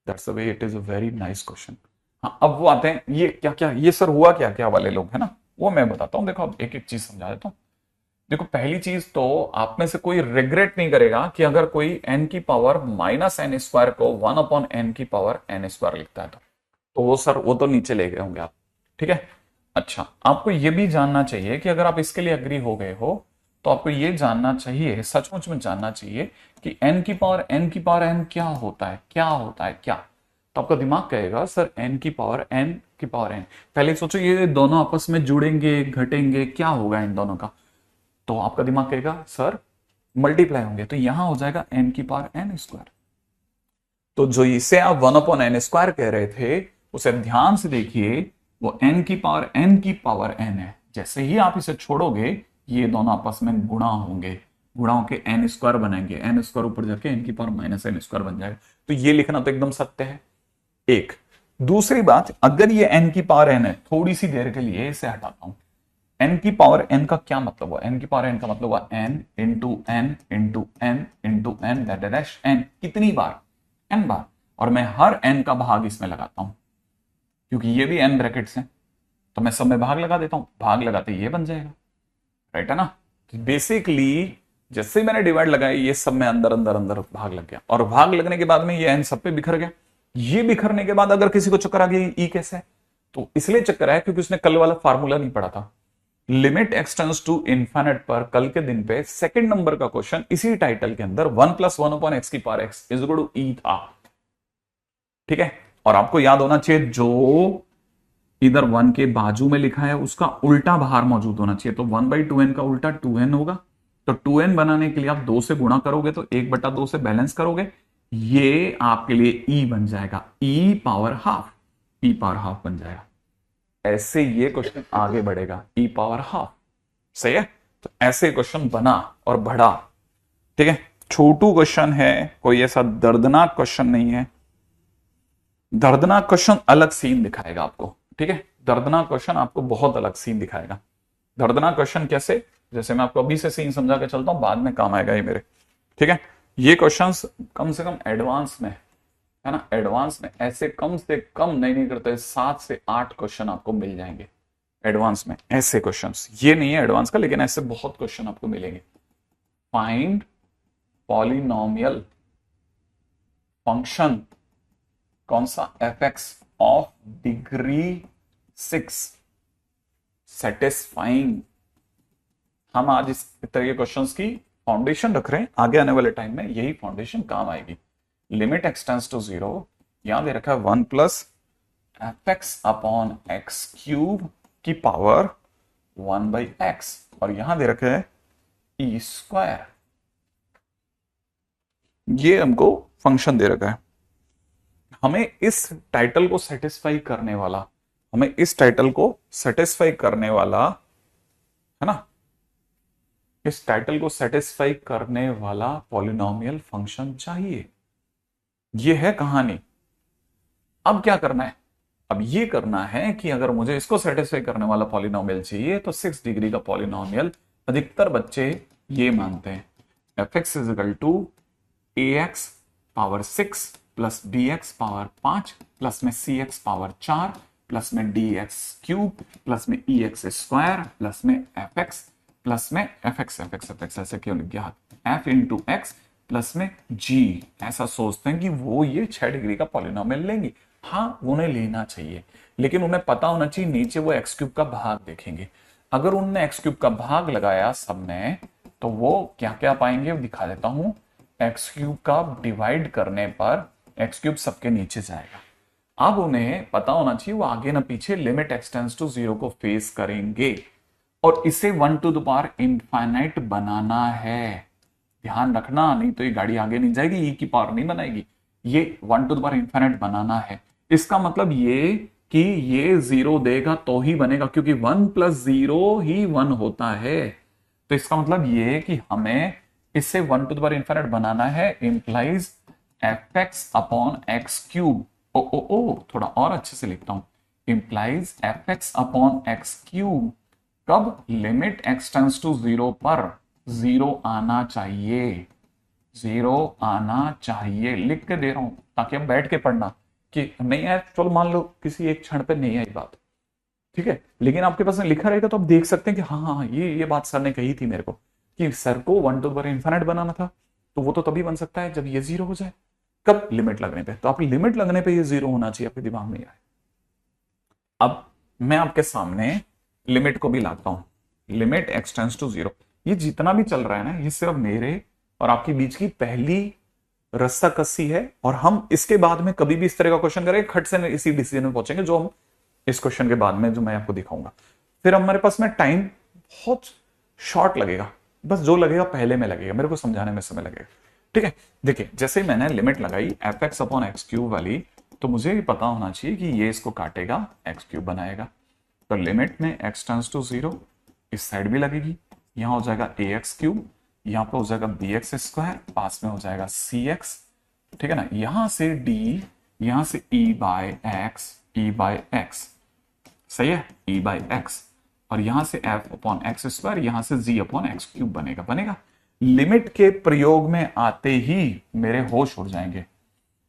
That's the way, it is a very nice question. हाँ, अब वो आते हैं, ये क्या क्या, ये सर हुआ क्या क्या वाले लोग है ना, वो मैं बताता हूँ। देखो अब एक एक चीज समझा देता हूँ। देखो पहली चीज तो आप में से कोई रिग्रेट नहीं करेगा कि अगर कोई n की पावर -n² को 1/n की पावर n² लिखता है तो वो सर वो तो नीचे ले गए होंगे आप, ठीक है। अच्छा, आपको ये भी जानना चाहिए कि अगर आप इसके लिए अग्री हो गए हो तो आपको ये जानना चाहिए, सचमुच में जानना चाहिए कि n क्या होता है, क्या होता है क्या। तो आपका दिमाग कहेगा सर n की पावर n। पहले सोचो ये दोनों आपस में जुड़ेंगे घटेंगे, क्या होगा इन दोनों का। तो आपका दिमाग कहेगा सर मल्टीप्लाई होंगे, तो यहां हो जाएगा n⁻n²। तो जो इसे आप 1/n² कह रहे थे, उसे ध्यान से देखिए, वो n की पावर n है। जैसे ही आप इसे छोड़ोगे ये दोनों आपस में गुणा होंगे, गुणा होके n² बनेंगे, n² ऊपर जाके n⁻n² बन जाएगा। तो ये लिखना तो एकदम सत्य है। एक दूसरी बात, अगर ये n⁻n है, थोड़ी सी देर के लिए इसे हटाता हूं। n⁻n का क्या मतलब हुआ, n⁻n का मतलब हुआ n into n into n into n that dash n। कितनी बार, n बार, और मैं हर n का भाग इसमें लगाता हूं, क्योंकि ये भी n ब्रैकेट्स हैं, तो मैं सब में भाग लगा देता हूं, भाग लगाते ये बन जाएगा, राइट है ना। तो बेसिकली जैसे ही मैंने डिवाइड लगाई, ये सब में अंदर अंदर अंदर भाग लग गया, और भाग लगने के बाद में ये n सब पे बिखर गया। ये बिखरने के बाद अगर किसी को चक्कर आ गया ई कैसे, तो इसलिए चक्कर आया क्योंकि उसने कल वाला फार्मूला नहीं पढ़ा था। लिमिट एक्सटेंड्स टू इन्फिनिट पर कल के दिन पे सेकंड नंबर का क्वेश्चन इसी टाइटल के अंदर 1+1/x की पावर x is equal to e था, ठीक है। और आपको याद होना चाहिए जो इधर 1 के बाजू में लिखा है उसका उल्टा बाहर मौजूद होना चाहिए, तो 1/2n का उल्टा 2n होगा। तो 2n बनाने के लिए आप 2 से गुणा करोगे तो 1/2 से बैलेंस करोगे, ये आपके लिए e बन जाएगा, e⁻½ बन जाएगा। ऐसे ये क्वेश्चन आगे बढ़ेगा, e⁻²। सही है, तो ऐसे क्वेश्चन बना और बढ़ा, ठीक है। छोटू क्वेश्चन है, कोई ऐसा दर्दनाक क्वेश्चन नहीं है। दर्दनाक क्वेश्चन अलग सीन दिखाएगा आपको, ठीक है। दर्दनाक क्वेश्चन आपको बहुत अलग सीन दिखाएगा। दर्दनाक क्वेश्चन कैसे, जैसे मैं आपको अभी से सीन समझा के चलता हूं, बाद में काम आएगा ये मेरे, ठीक है। ये क्वेश्चंस कम से कम एडवांस में है ना, एडवांस में ऐसे कम से कम नहीं करते, 7 से 8 क्वेश्चन आपको मिल जाएंगे एडवांस में ऐसे क्वेश्चंस। ये नहीं है एडवांस का, लेकिन ऐसे बहुत क्वेश्चन आपको मिलेंगे। फाइंड पॉलिनोमियल फंक्शन कौन सा, F x of degree 6 satisfying. हम आज इस तरह के क्वेश्चंस की फाउंडेशन रख रहे हैं, आगे आने वाले टाइम में यही फाउंडेशन काम आएगी। लिमिट एक्स टेंड्स टू 0, यहां दे रखा है 1 plus F x upon x cube की पावर 1 बाई एक्स, और यहां दे रखा है ई स्क्वायर। ये हमको फंक्शन दे रखा है। हमें इस टाइटल को सेटिस्फाई करने वाला, हमें इस टाइटल को सेटिस्फाई करने वाला, है ना, इस टाइटल को सेटिस्फाई करने वाला पॉलिनोमियल फंक्शन चाहिए। ये है कहानी। अब क्या करना है, अब ये करना है कि अगर मुझे इसको सेटिस्फाई करने वाला पॉलिनोमियल चाहिए तो 6 डिग्री का पॉलिनोमियल अधिकतर बच्चे ये मानते हैं, f x is equal to a x power 6 plus b x power 5 plus में सी एक्स पावर 4 प्लस में डी एक्स क्यूब प्लस में ई एक्स स्क्वायर प्लस में एफ एक्स प्लस में एफ एक्स ऐसे क्यों लिख गया, एफ इंटू एक्स प्लस में जी। ऐसा सोचते हैं कि वो ये 6 डिग्री का पॉलिनोमियल लेंगे। हाँ, उन्हें लेना चाहिए, लेकिन उन्हें पता होना चाहिए नीचे वो एक्स क्यूब का भाग देखेंगे। अगर उन्होंने एक्स क्यूब का भाग लगाया सबने, तो वो क्या क्या पाएंगे दिखा देता हूं। एक्स क्यूब का डिवाइड करने पर एक्स क्यूब सबके नीचे जाएगा। अब उन्हें पता होना चाहिए वो आगे ना पीछे लिमिट एक्स टेंड्स टू 0 को फेस करेंगे, और इसे 1 टू द पावर इनफाइनाइट बनाना है। ध्यान रखना, नहीं तो ये गाड़ी आगे नहीं जाएगी, ई की पावर नहीं बनाएगी। ये 1 टू द पावर इनफाइनाइट बनाना है। इसका मतलब ये कि ये 0 देगा तो ही बनेगा, क्योंकि 1 प्लस 0 ही 1 होता है। तो इसका मतलब ये कि हमें इससे 1 टू द पावर इनफाइनाइट बनाना है, implies f x upon x cube. ओ ओ ओ, थोड़ा और अच्छे से लिखता हूं, implies f x upon x cube. कब, लिमिट एक्स टेंड्स टू 0 पर 0 आना चाहिए, 0 आना चाहिए। लिख के दे रहा हूं ताकि आप बैठ के पढ़ना कि नहीं आए, चलो मान लो किसी एक क्षण पे नहीं आई बात, ठीक है, लेकिन आपके पास में लिखा रहेगा तो आप देख सकते हैं कि हाँ हाँ ये बात सर ने कही थी मेरे को कि सर को 1 टू द पावर इनफाइनाइट बनाना था। तो वो तो तभी बन सकता है जब ये 0 हो जाए। कब, लिमिट लगने पे। तो आप लिमिट लगने पे ये 0 होना चाहिए आपके दिमाग में आए। अब मैं आपके सामने लिमिट को भी लाता हूं, लिमिट एक्स टेंड्स टू 0। ये जितना भी चल रहा है ना, ये सिर्फ मेरे और आपके बीच की पहली रस्सा कस्सी है, और हम इसके बाद में कभी भी इस तरह का क्वेश्चन करेंगे खट से इसी डिसीजन में पहुंचेंगे जो हम इस क्वेश्चन के बाद में जो मैं आपको दिखाऊंगा। फिर हमारे पास में टाइम बहुत शॉर्ट लगेगा, बस जो लगेगा पहले में लगेगा, मेरे को समझाने में समय लगेगा, ठीक है। देखिए, जैसे ही मैंने लिमिट लगाई F x upon x cube वाली, तो मुझे भी पता होना चाहिए कि ये इसको काटेगा, एक्स क्यूब बनाएगा। तो लिमिट में एक्स टेंड्स टू 0 इस साइड भी लगेगी, यहां हो जाएगा ए एक्स क्यूब, यहां पे हो जाएगा बी एक्स स्क्वायर, पास में हो जाएगा सी एक्स, ठीक है ना। यहां से डी, यहां से ई बाय एक्स, सही है, ई बाय एक्स, और यहां से एफ अपॉन एक्स स्क्वायर, यहां से जी अपॉन एक्स क्यूब बनेगा। लिमिट के प्रयोग में आते ही मेरे होश उड़ जाएंगे।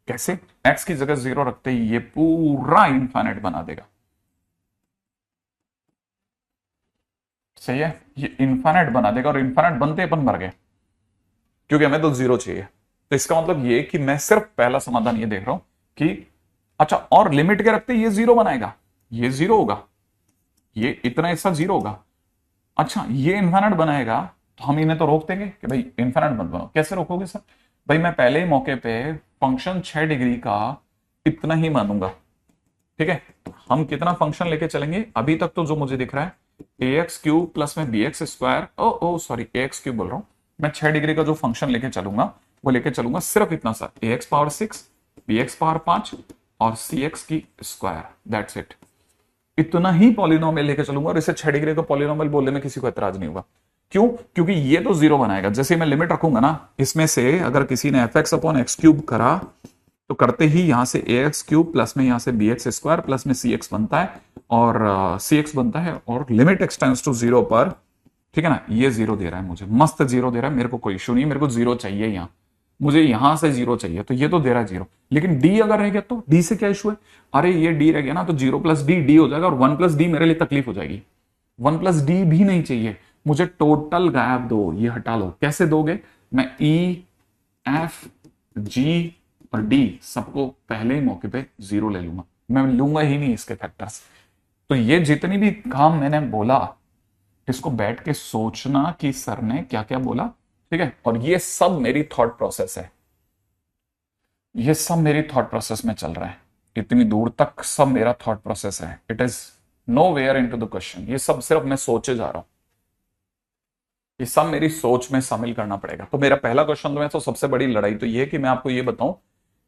कैसे, एक्स की जगह 0 रखते ही ये पूरा इनफाइनाइट बना देगा, सही है, ये इनफाइनाइट बना देगा, और इनफाइनाइट बनते अपन मर गए, क्योंकि हमें तो 0 चाहिए। तो इसका मतलब ये कि मैं सिर्फ पहला समाधान ये देख रहा हूं कि अच्छा, और लिमिट के रखते ये 0 बनाएगा, ये 0 होगा, ये इतना हिस्सा 0 होगा। अच्छा, ये इनफाइनाइट बनाएगा, तो हम इन्हें तो रोक देंगे कि भाई इनफाइनाइट मत बनाओ। कैसे रोकोगे सर? भाई मैं पहले ही मौके पे फंक्शन 6 डिग्री का इतना ही मानूंगा, ठीक है। हम कितना फंक्शन लेके चलेंगे, अभी तक तो जो मुझे दिख रहा है ए एक्स क्यूब प्लस में बी एक्स स्क्वायर, ओ सॉरी ए एक्स क्यूब बोल रहा हूं मैं, 6 डिग्री का जो फंक्शन लेके चलूंगा वो लेके चलूंगा सिर्फ इतना सा, a x power 6, b x power 5 और सी एक्स की स्क्वायर, दैट्स इट। इतना ही पॉलिनोमियल लेके चलूंगा, और इसे 6 डिग्री का पॉलिनोमियल बोलने में किसी को एतराज नहीं होगा। क्यों? क्योंकि ये तो 0 बनाएगा। जैसे मैं लिमिट रखूंगा ना, इसमें से अगर किसी ने F x upon x cube करा, तो करते ही यहां से ए एक्स क्यूब प्लस में यहां से बी एक्स स्क्वायर प्लस में सी एक्स बनता है, और सी एक्स बनता है, और लिमिट एक्स टेंड्स टू 0 पर, ठीक है ना, ये 0 दे रहा है मुझे, मस्त 0 दे रहा है, मेरे को कोई इशू नहीं, मेरे को 0 चाहिए, यहां मुझे यहां से 0 चाहिए, तो ये तो दे रहा है 0। लेकिन डी अगर रह गया तो डी से क्या इशू है? अरे ये डी रह गया ना, तो 0 प्लस डी हो जाएगा, और 1 प्लस डी मेरे लिए तकलीफ हो जाएगी। 1 प्लस डी भी नहीं चाहिए मुझे, टोटल गायब दो, ये हटा लो। कैसे दोगे? मैं ई एफ जी और डी सबको पहले ही मौके पे जीरो ले लूंगा, मैं लूंगा ही नहीं इसके फैक्टर्स। तो ये जितनी भी काम मैंने बोला, इसको बैठ के सोचना कि सर ने क्या क्या बोला, ठीक है। और ये सब मेरी थॉट प्रोसेस है, ये सब मेरी थॉट प्रोसेस में चल रहा है, इतनी दूर तक सब मेरा थॉट प्रोसेस है। It is nowhere into the question, ये सब सिर्फ मैं सोचे जा रहा हूं, ये सब मेरी सोच में शामिल करना पड़ेगा। तो मेरा पहला क्वेश्चन तो, मैं तो सबसे बड़ी लड़ाई तो ये है कि मैं आपको ये बताऊं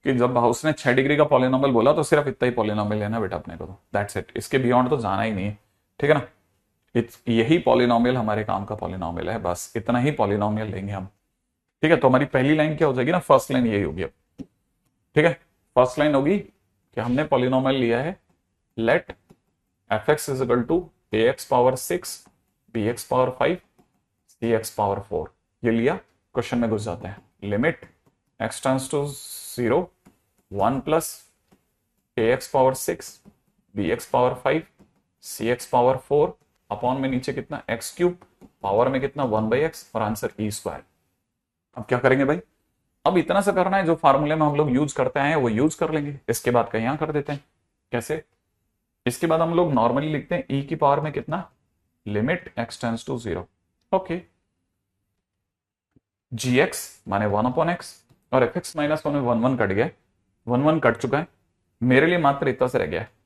कि जब उसने 6 डिग्री का पॉलिनोमियल बोला तो सिर्फ इतना ही पॉलिनोमियल लेना बेटा अपने को, तो दैट्स इट, इसके बियॉन्ड तो जाना ही नहीं है, ठीक है ना। यही पॉलिनोमियल हमारे काम का पॉलिनोमियल है, बस इतना ही पॉलिनोमियल लेंगे हम, ठीक है। तो हमारी पहली लाइन क्या हो जाएगी ना, फर्स्ट लाइन यही होगी अब, ठीक है। फर्स्ट लाइन होगी कि हमने पॉलिनोमियल लिया है, let f x is equal to a x power 6 b x power 5 c x power 4, ये लिया, क्वेश्चन में घुस जाते हैं। Limit x tends to 0 1 plus a x power 6 b x power 5 c x power 4 upon में नीचे कितना एक्स क्यूब, पावर में कितना 1/x और आंसर ई स्क्वायर। अब क्या करेंगे भाई, अब इतना सा करना है, जो फार्मूले में हम लोग यूज करते हैं वो यूज कर लेंगे, इसके बाद कहीं यहां कर देते हैं। कैसे, इसके बाद हम लोग नॉर्मली लिखते हैं ई की पावर में कितना, limit x tends to 0, okay, g x माने 1/x और एफ एक्स माइनस 1 में 1 1 कट गया, 1 1 कट चुका है, मेरे लिए मात्र इतना से रह गया है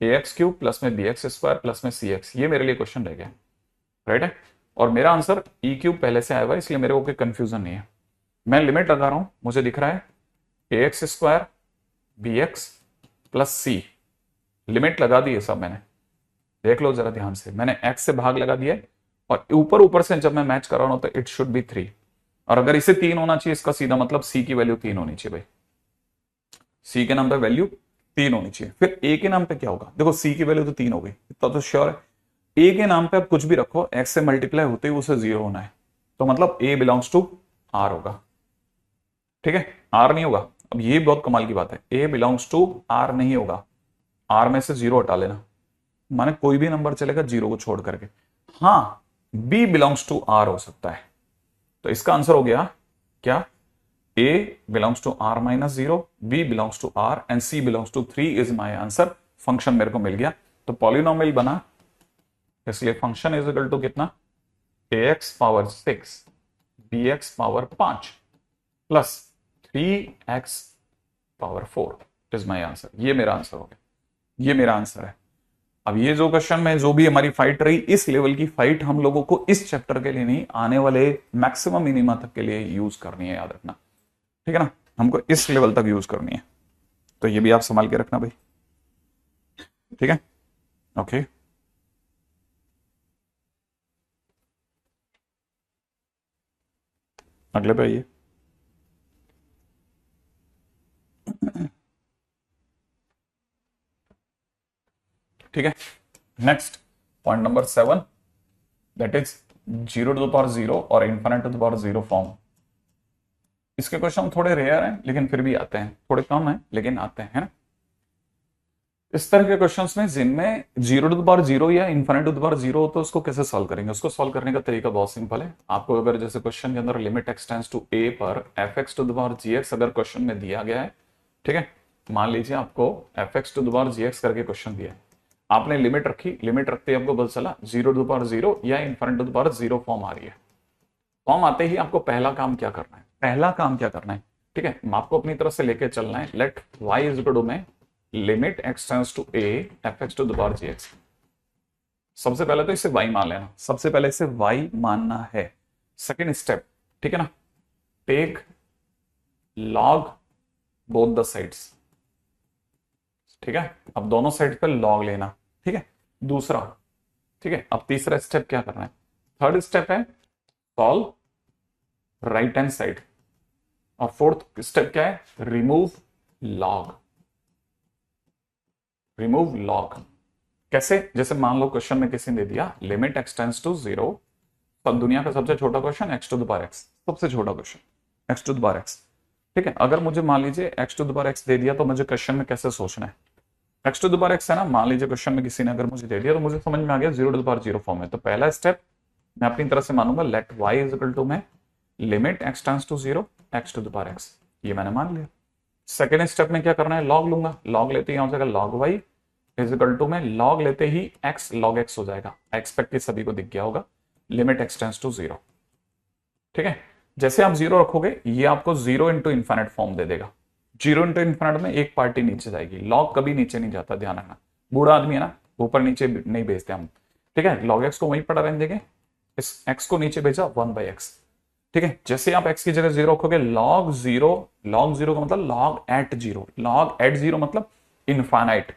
ए एक्स क्यूब प्लस में बी एक्स स्क्वायर प्लस में सी एक्स, ये मेरे लिए क्वेश्चन रह गया, राइट है। और मेरा आंसर ई क्यूब पहले से आया हुआ है, इसलिए मेरे को कोई कंफ्यूजन नहीं है। मैं लिमिट लगा रहा हूं, मुझे दिख रहा है a x square b x plus c, limit लगा दी है सब मैंने, देख लो जरा ध्यान से, मैंने एक्स से भाग लगा दिया है और ऊपर ऊपर से जब मैं मैच कर रहा हूं तो इट शुड बी 3, और अगर इसे 3 होना चाहिए, इसका सीधा मतलब सी की वैल्यू 3 होनी चाहिए भाई, सी के नाम पे वैल्यू 3 होनी चाहिए। फिर ए के नाम पे क्या होगा, देखो सी की वैल्यू तो 3 हो गई, इतना तो श्योर है। ए के नाम पे आप कुछ भी रखो, एक्स से मल्टीप्लाई होते ही उसे 0 होना है, तो मतलब ए बिलोंग्स टू आर होगा, ठीक है। आर नहीं होगा, अब ये बहुत कमाल की बात है, ए बिलोंग्स टू आर नहीं होगा, आर में से 0 हटा लेना, माने कोई भी नंबर चलेगा 0 को छोड़ करके। हाँ, बी बिलोंग्स टू आर हो सकता है, तो इसका आंसर हो गया क्या, A belongs to R minus 0, B belongs to R and C belongs to 3 is my answer। Function मेरे को मिल गया, तो पॉलिनोमियल बना, इसलिए फंक्शन इज इक्वल टू कितना, ax power 6 bx power 5 plus 3x power 4 is my answer. ये मेरा आंसर हो गया, ये मेरा आंसर है। अब ये जो क्वेश्चन में जो भी हमारी फाइट रही, इस लेवल की फाइट हम लोगों को इस चैप्टर के लिए नहीं, आने वाले मैक्सिमम मिनिमा तक के लिए यूज करनी है, याद रखना, ठीक है ना, हमको इस लेवल तक यूज करनी है। तो ये भी आप संभाल के रखना भाई, ठीक है, ओके। अगले पे आइए, ठीक है। Next point number 7, that is 0 to the power 0 और infinite to the power 0 form. इसके क्वेश्चन थोड़े रेयर हैं लेकिन फिर भी आते हैं, थोड़े कम हैं लेकिन आते हैं, है ना। इस तरह के क्वेश्चंस में जिनमें 0 टू द पावर 0 या इन्फिनिट टू द पावर 0 हो, तो उसको कैसे सॉल्व करेंगे, उसको सॉल्व करने का तरीका बहुत सिंपल है। आपको अगर जैसे क्वेश्चन के अंदर limit x tends to a पर f x to the power g x अगर क्वेश्चन में दिया गया है, ठीक है, मान लीजिए आपको f x to the power g x करके क्वेश्चन दिया है, आपने लिमिट रखी, लिमिट रखते ही आपको पता चला 0 टू द पावर 0 या infinite to the power 0 form आ रही है। फॉर्म आते ही आपको पहला काम क्या करना है, पहला काम क्या करना है, ठीक है, आपको अपनी तरफ से लेके चलना है, let y is equal to में limit x tends to a f x to the power g x. सबसे पहले तो इसे y मान लेना, सबसे पहले इसे y मानना है। सेकेंड स्टेप, ठीक है ना, take log both the sides, ठीक है, अब दोनों साइड पे लॉग लेना, ठीक है, दूसरा, ठीक है। अब तीसरा स्टेप क्या करना है, थर्ड स्टेप है सॉल्व राइट हैंड साइड, और फोर्थ स्टेप क्या है, रिमूव लॉग, रिमूव लॉग। कैसे, जैसे मान लो क्वेश्चन में किसी ने दे दिया लिमिट एक्स टेंड्स टू 0, तब दुनिया का सबसे छोटा question x to the power x, सबसे छोटा question x to the power x, ठीक है। अगर मुझे मान लीजिए x to the power x दे दिया, तो मुझे क्वेश्चन में कैसे सोचना है, x to the power x है ना, मान लीजिए क्वेश्चन में किसी ने अगर मुझे दे दिया, तो मुझे समझ में आ गया 0 टू द पावर 0 फॉर्म है। तो पहला स्टेप मैं अपनी तरफ से मानूंगा, let y is equal to में limit x tends to 0 x to the power x, ये मैंने मान लिया। सेकेंड स्टेप में क्या करना है, लॉग लूंगा, लॉग लेते ही हो जाएगा log y is equal to में लॉग लेते ही एक्स लॉग एक्स हो जाएगा। एक्सपेक्ट की सभी को दिख गया होगा, limit x tends to zero. ठीक है, जैसे आप जीरो रखोगे ये आपको जीरो इंटू इन्फाइनाइट फॉर्म दे देगा। जीरो इंटू इन्फाइनाइट में एक पार्टी नीचे जाएगी, लॉग कभी नीचे नहीं जाता, ध्यान रखना, बूढ़ा आदमी है ना, ऊपर नीचे नहीं भेजते हम। ठीक है, लॉग एक्स को वहीं पड़ा रहने देंगे, इस एक्स को नीचे भेजा 1/x। ठीक है, जैसे आप x की जगह जीरो रखोगे लॉग जीरो का मतलब log at zero, log at zero मतलब इनफाइनाइट,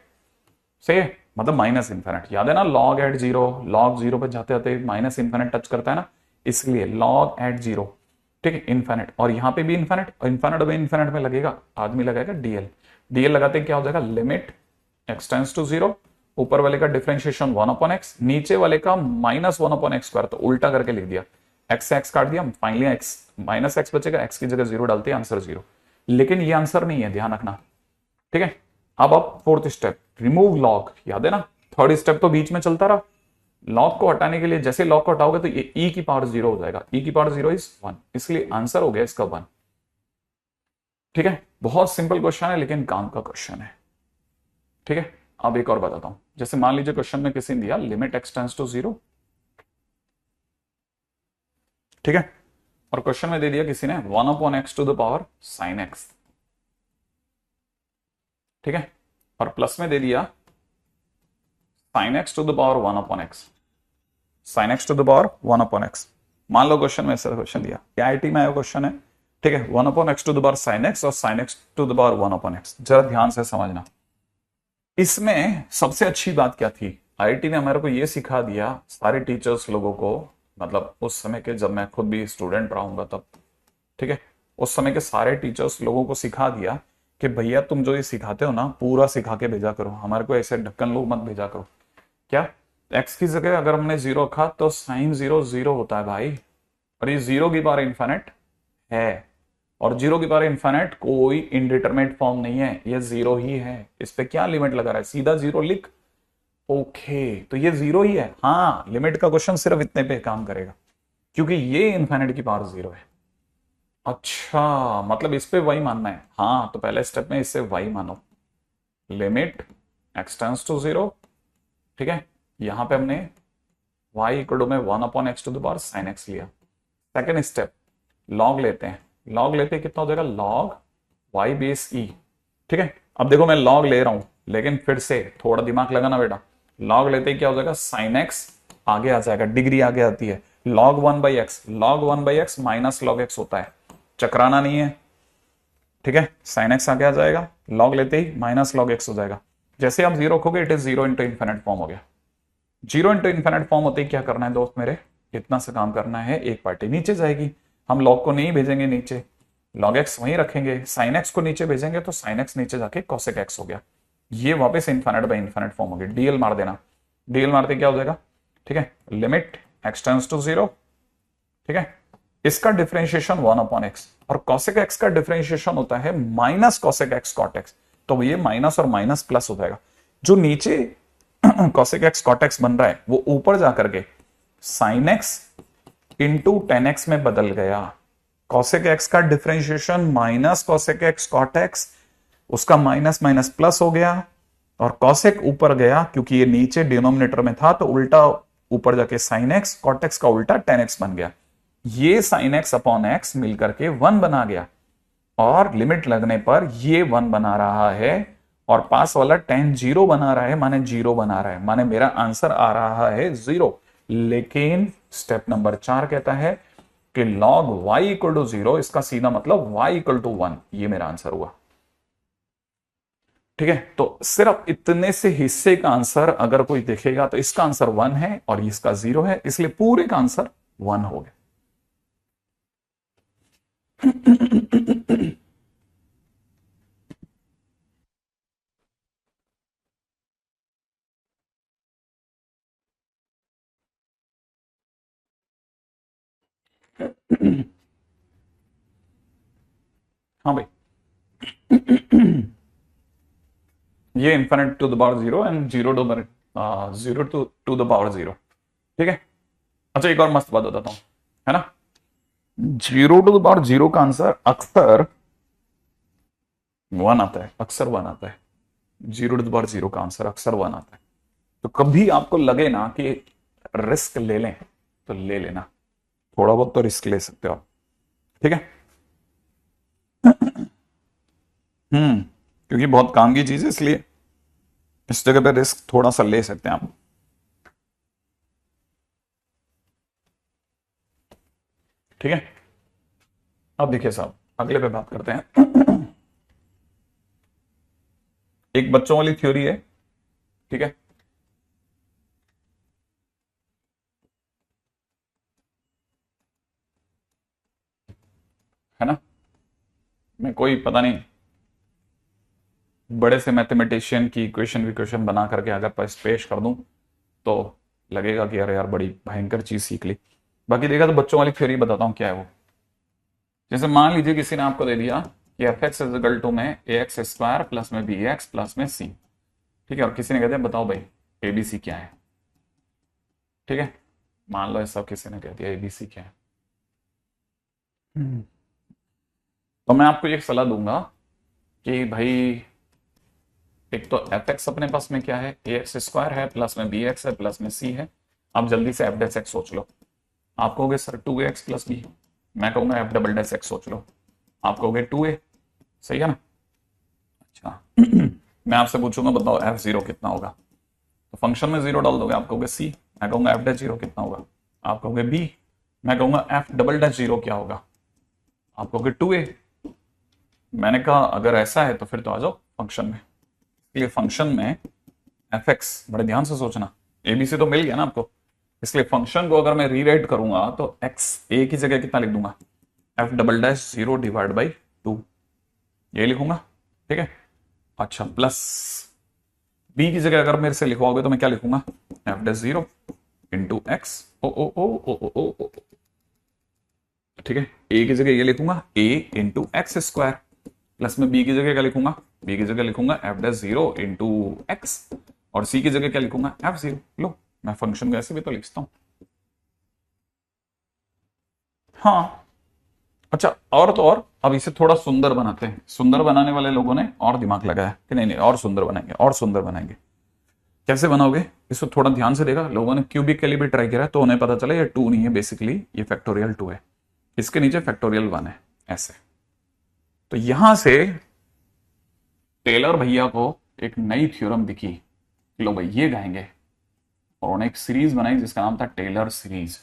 सही है, मतलब माइनस इन्फाइनाइट, याद है ना, लॉग जीरो पे जाते जाते माइनस इन्फाइनाइट टच करता है ना, इसलिए लॉग एट जीरो। ठीक है, इन्फाइनाइट, और यहां पे भी इन्फाइनाइट, और इन्फाइनाइट में लगेगा, आदमी लगाएगा डीएल, डीएल लगाते क्या हो जाएगा, limit x tends to zero, ऊपर वाले का डिफरेंशिएशन 1/x, नीचे वाले का -1/x², तो उल्टा करके लिख दिया, एक्स से एक्स काट दिया, फाइनली एक्स माइनस एक्स बचेगा, एक्स की जगह जीरो डालते हैं, आंसर जीरो। लेकिन ये आंसर नहीं है, ध्यान रखना। ठीक है, अब आप फोर्थ स्टेप रिमूव लॉग, याद है ना, थर्ड स्टेप तो बीच में चलता रहा, लॉग को हटाने के लिए जैसे लॉग को हटाओगे तो ये e की पावर जीरो हो जाएगा, e की पावर जीरो इज 1, इसलिए आंसर हो गया इसका 1। ठीक है, बहुत सिंपल क्वेश्चन है लेकिन काम का क्वेश्चन है। ठीक है, अब एक और बताता हूं, जैसे मान लीजिए क्वेश्चन में किसी ने दिया limit x tends to zero. ठीक है, और क्वेश्चन में दे दिया किसी ने 1/x to the power sine x. ठीक है, और प्लस में दे दिया sine x to the power 1/x, sine x to the power 1/x। मान लो क्वेश्चन में ऐसा क्वेश्चन दिया, आईआईटी में आया क्वेश्चन है। ठीक है, 1/x to the power sine x और sine x to the power 1/x, जरा ध्यान से समझना। इसमें सबसे अच्छी बात क्या थी, आईआईटी ने हमारे को यह सिखा दिया, सारे टीचर्स लोगों को, मतलब उस समय के जब मैं खुद भी स्टूडेंट रहूंगा तब, ठीक है, उस समय के सारे टीचर्स लोगों को सिखा दिया कि भैया तुम जो ये सिखाते हो ना पूरा सिखा के भेजा करो, हमारे को ऐसे ढक्कन लोग मत भेजा करो। क्या, एक्स की जगह अगर हमने जीरो रखा तो साइन जीरो जीरो होता है भाई, और ये जीरो की पावर इन्फाइनाइट है, और जीरो की पावर इन्फाइनाइट कोई इनडिटरमिनेट फॉर्म नहीं है, ये जीरो ही है, इस पे क्या लिमिट लगा रहा है, सीधा जीरो लिख। ओके, तो ये जीरो ही है, हाँ, लिमिट का क्वेश्चन सिर्फ इतने पे काम करेगा क्योंकि ये इन्फाइनाइट की पावर जीरो है। अच्छा, मतलब इस पे वही मानना है, हाँ, तो पहले स्टेप में इससे वही मानो, limit x tends to zero. ठीक है, यहां पे हमने y इक्वल टू में 1/x to the power sine x लिया। सेकेंड स्टेप लॉग लेते हैं, लॉग लेते हैं कितना हो जाएगा, लॉग y बेस e। ठीक है, अब देखो मैं लॉग ले रहा हूं लेकिन फिर से थोड़ा दिमाग लगाना बेटा, लॉग लेते ही क्या हो जाएगा, साइन एक्स आगे आ जाएगा, डिग्री आगे आती है, log 1/x, log 1/x minus log x होता है, चक्राना नहीं है। ठीक है, साइन एक्स आगे आ जाएगा, लॉग लेते ही माइनस लॉग एक्स हो जाएगा, जैसे आप जीरो रखोगे it is zero into infinite form हो गया। जीरो इंटू इन्फिनिट फॉर्म होते ही क्या करना है दोस्त मेरे, इतना सा काम करना है, एक पार्टी नीचे जाएगी, हम लॉग को नहीं भेजेंगे नीचे, लॉग एक्स वहीं रखेंगे, साइन एक्स को नीचे भेजेंगे तो साइन एक्स नीचे जाके कॉसेक एक्स हो गया, ये वापस इन्फिनिट बाय इन्फिनिट फॉर्म हो गया, डीएल मार देना, डीएल मारते क्या हो जाएगा, ठीक है, limit x tends to zero. ठीक है, इसका डिफरेंशिएशन 1/x, और कॉसेक एक्स का डिफरेंशिएशन होता है minus cosec x cot x, तो ये माइनस और माइनस प्लस हो जाएगा, जो नीचे कॉसेक एक्स कॉट एक्स बन रहा है वो ऊपर जाकर के sine x into tan x में बदल गया, कॉसेक एक्स का differentiation minus cosec x cot x, उसका माइनस माइनस प्लस हो गया, और कॉसेक ऊपर गया क्योंकि ये नीचे डिनोमिनेटर में था तो उल्टा ऊपर जाके साइन एक्स, कॉट एक्स का उल्टा टेन एक्स बन गया, ये साइन एक्स अपॉन एक्स मिलकर के 1 बना गया, और लिमिट लगने पर ये 1 बना रहा है, और पास वाला टेन जीरो बना रहा है, माने जीरो बना रहा है, माने मेरा आंसर आ रहा है जीरो। लेकिन स्टेप नंबर 4 कहता है कि log y equal to zero, इसका सीधा मतलब y इक्वल टू 1, ये मेरा आंसर हुआ। ठीक है, तो सिर्फ इतने से हिस्से का आंसर अगर कोई देखेगा तो इसका आंसर 1 है और इसका 0 है, इसलिए पूरे का आंसर 1 हो गया। हाँ भाई, ये infinite to the power zero and zero to zero to the power zero. ठीक है, अच्छा एक और मस्त बात बताता हूं, है ना, zero to the power zero का आंसर अक्सर वन आता है, अक्सर वन आता है। 0 का आंसर अक्सर वन आता है। तो कभी आपको लगे ना कि रिस्क ले लें तो ले लेना, थोड़ा बहुत तो रिस्क ले सकते हो आप, ठीक है। क्योंकि बहुत काम की चीज है, इसलिए इस जगह पे रिस्क थोड़ा सा ले सकते हैं आप, ठीक है। अब देखिए साहब, अगले पे बात करते हैं। एक बच्चों वाली थ्योरी है, ठीक है। है ना, मैं कोई पता नहीं बड़े से मैथमेटिशियन की इक्वेशन विक्वेशन बना करके अगर पेश कर दूं तो लगेगा कि अरे यार बड़ी भयंकर चीज सीख ली। बाकी देखा तो बच्चों वाली थ्योरी बताता हूं क्या है वो। जैसे मान लीजिए किसी ने आपको दे दिया कि f x is equal to में ए एक्स स्क्वायर प्लस में बी एक्स प्लस में सी, ठीक है। और किसी ने कह दिया बताओ भाई एबीसी क्या है, ठीक है। मान लो ऐसा किसी ने कह दिया एबीसी क्या है। तो मैं आपको एक सलाह दूंगा कि भाई एक तो एफ एक्स अपने पास में क्या है, ए एक्स स्क्वायर है प्लस में बी एक्स है प्लस में सी है। आप जल्दी से एफ डैश एक्स सोच लो। आप कहोगे सर 2x प्लस बी, मैं कहूंगा एफ डबल डैश एक्स सोच लो। आप कहोगे 2a, सही है ना। अच्छा मैं आपसे पूछूंगा बताओ एफ जीरो कितना होगा, तो फंक्शन में जीरो डाल दोगे, आप कहोगे सी, मैं कहूंगा एफ डैश जीरो कितना होगा, आप कहोगे बी, मैं कहूंगा एफ डबल डैश जीरो क्या होगा, आप कहोगे 2a। मैंने कहा अगर ऐसा है तो फिर तो आ जाओ फंक्शन में। इसलिए फंक्शन में एफ एक्स बड़े ध्यान से सोचना, एबीसी तो मिल गया ना आपको। इसलिए फंक्शन को अगर मैं रीराइट करूंगा तो एक्स ए की जगह कितना लिख दूंगा, F double dash zero divide by 2, ये लिखूंगा, ठीक है। अच्छा प्लस बी की जगह अगर मेरे से लिखवाओगे तो मैं क्या लिखूंगा, F dash zero into X ओ ओ ओ ओ ओ ओ ओ, ठीक है। ए की जगह ये लिखूंगा A into x square, plus में बी की जगह क्या लिखूंगा, बी की जगह लिखूंगा F dash zero into X, और सी की जगह क्या लिखूंगा एफ जीरो। लो मैं फंक्शन को ऐसे भी तो लिखता हूं। हाँ अच्छा, और तो और अब इसे थोड़ा सुंदर बनाते हैं। सुंदर बनाने वाले लोगों ने और दिमाग लगाया कि नहीं नहीं और सुंदर बनाएंगे और सुंदर बनाएंगे। कैसे बनाओगे, इसको थोड़ा ध्यान से देखा, लोगों ने क्यूबिक के लिए भी ट्राई किया तो उन्हें पता चला ये 2 नहीं है, बेसिकली ये फैक्टोरियल 2 है, इसके नीचे फैक्टोरियल 1 है, ऐसे। तो यहां से टेलर भैया को एक नई थ्योरम दिखी, लो भाई ये गाएंगे, और उन्होंने एक सीरीज बनाई जिसका नाम था टेलर सीरीज।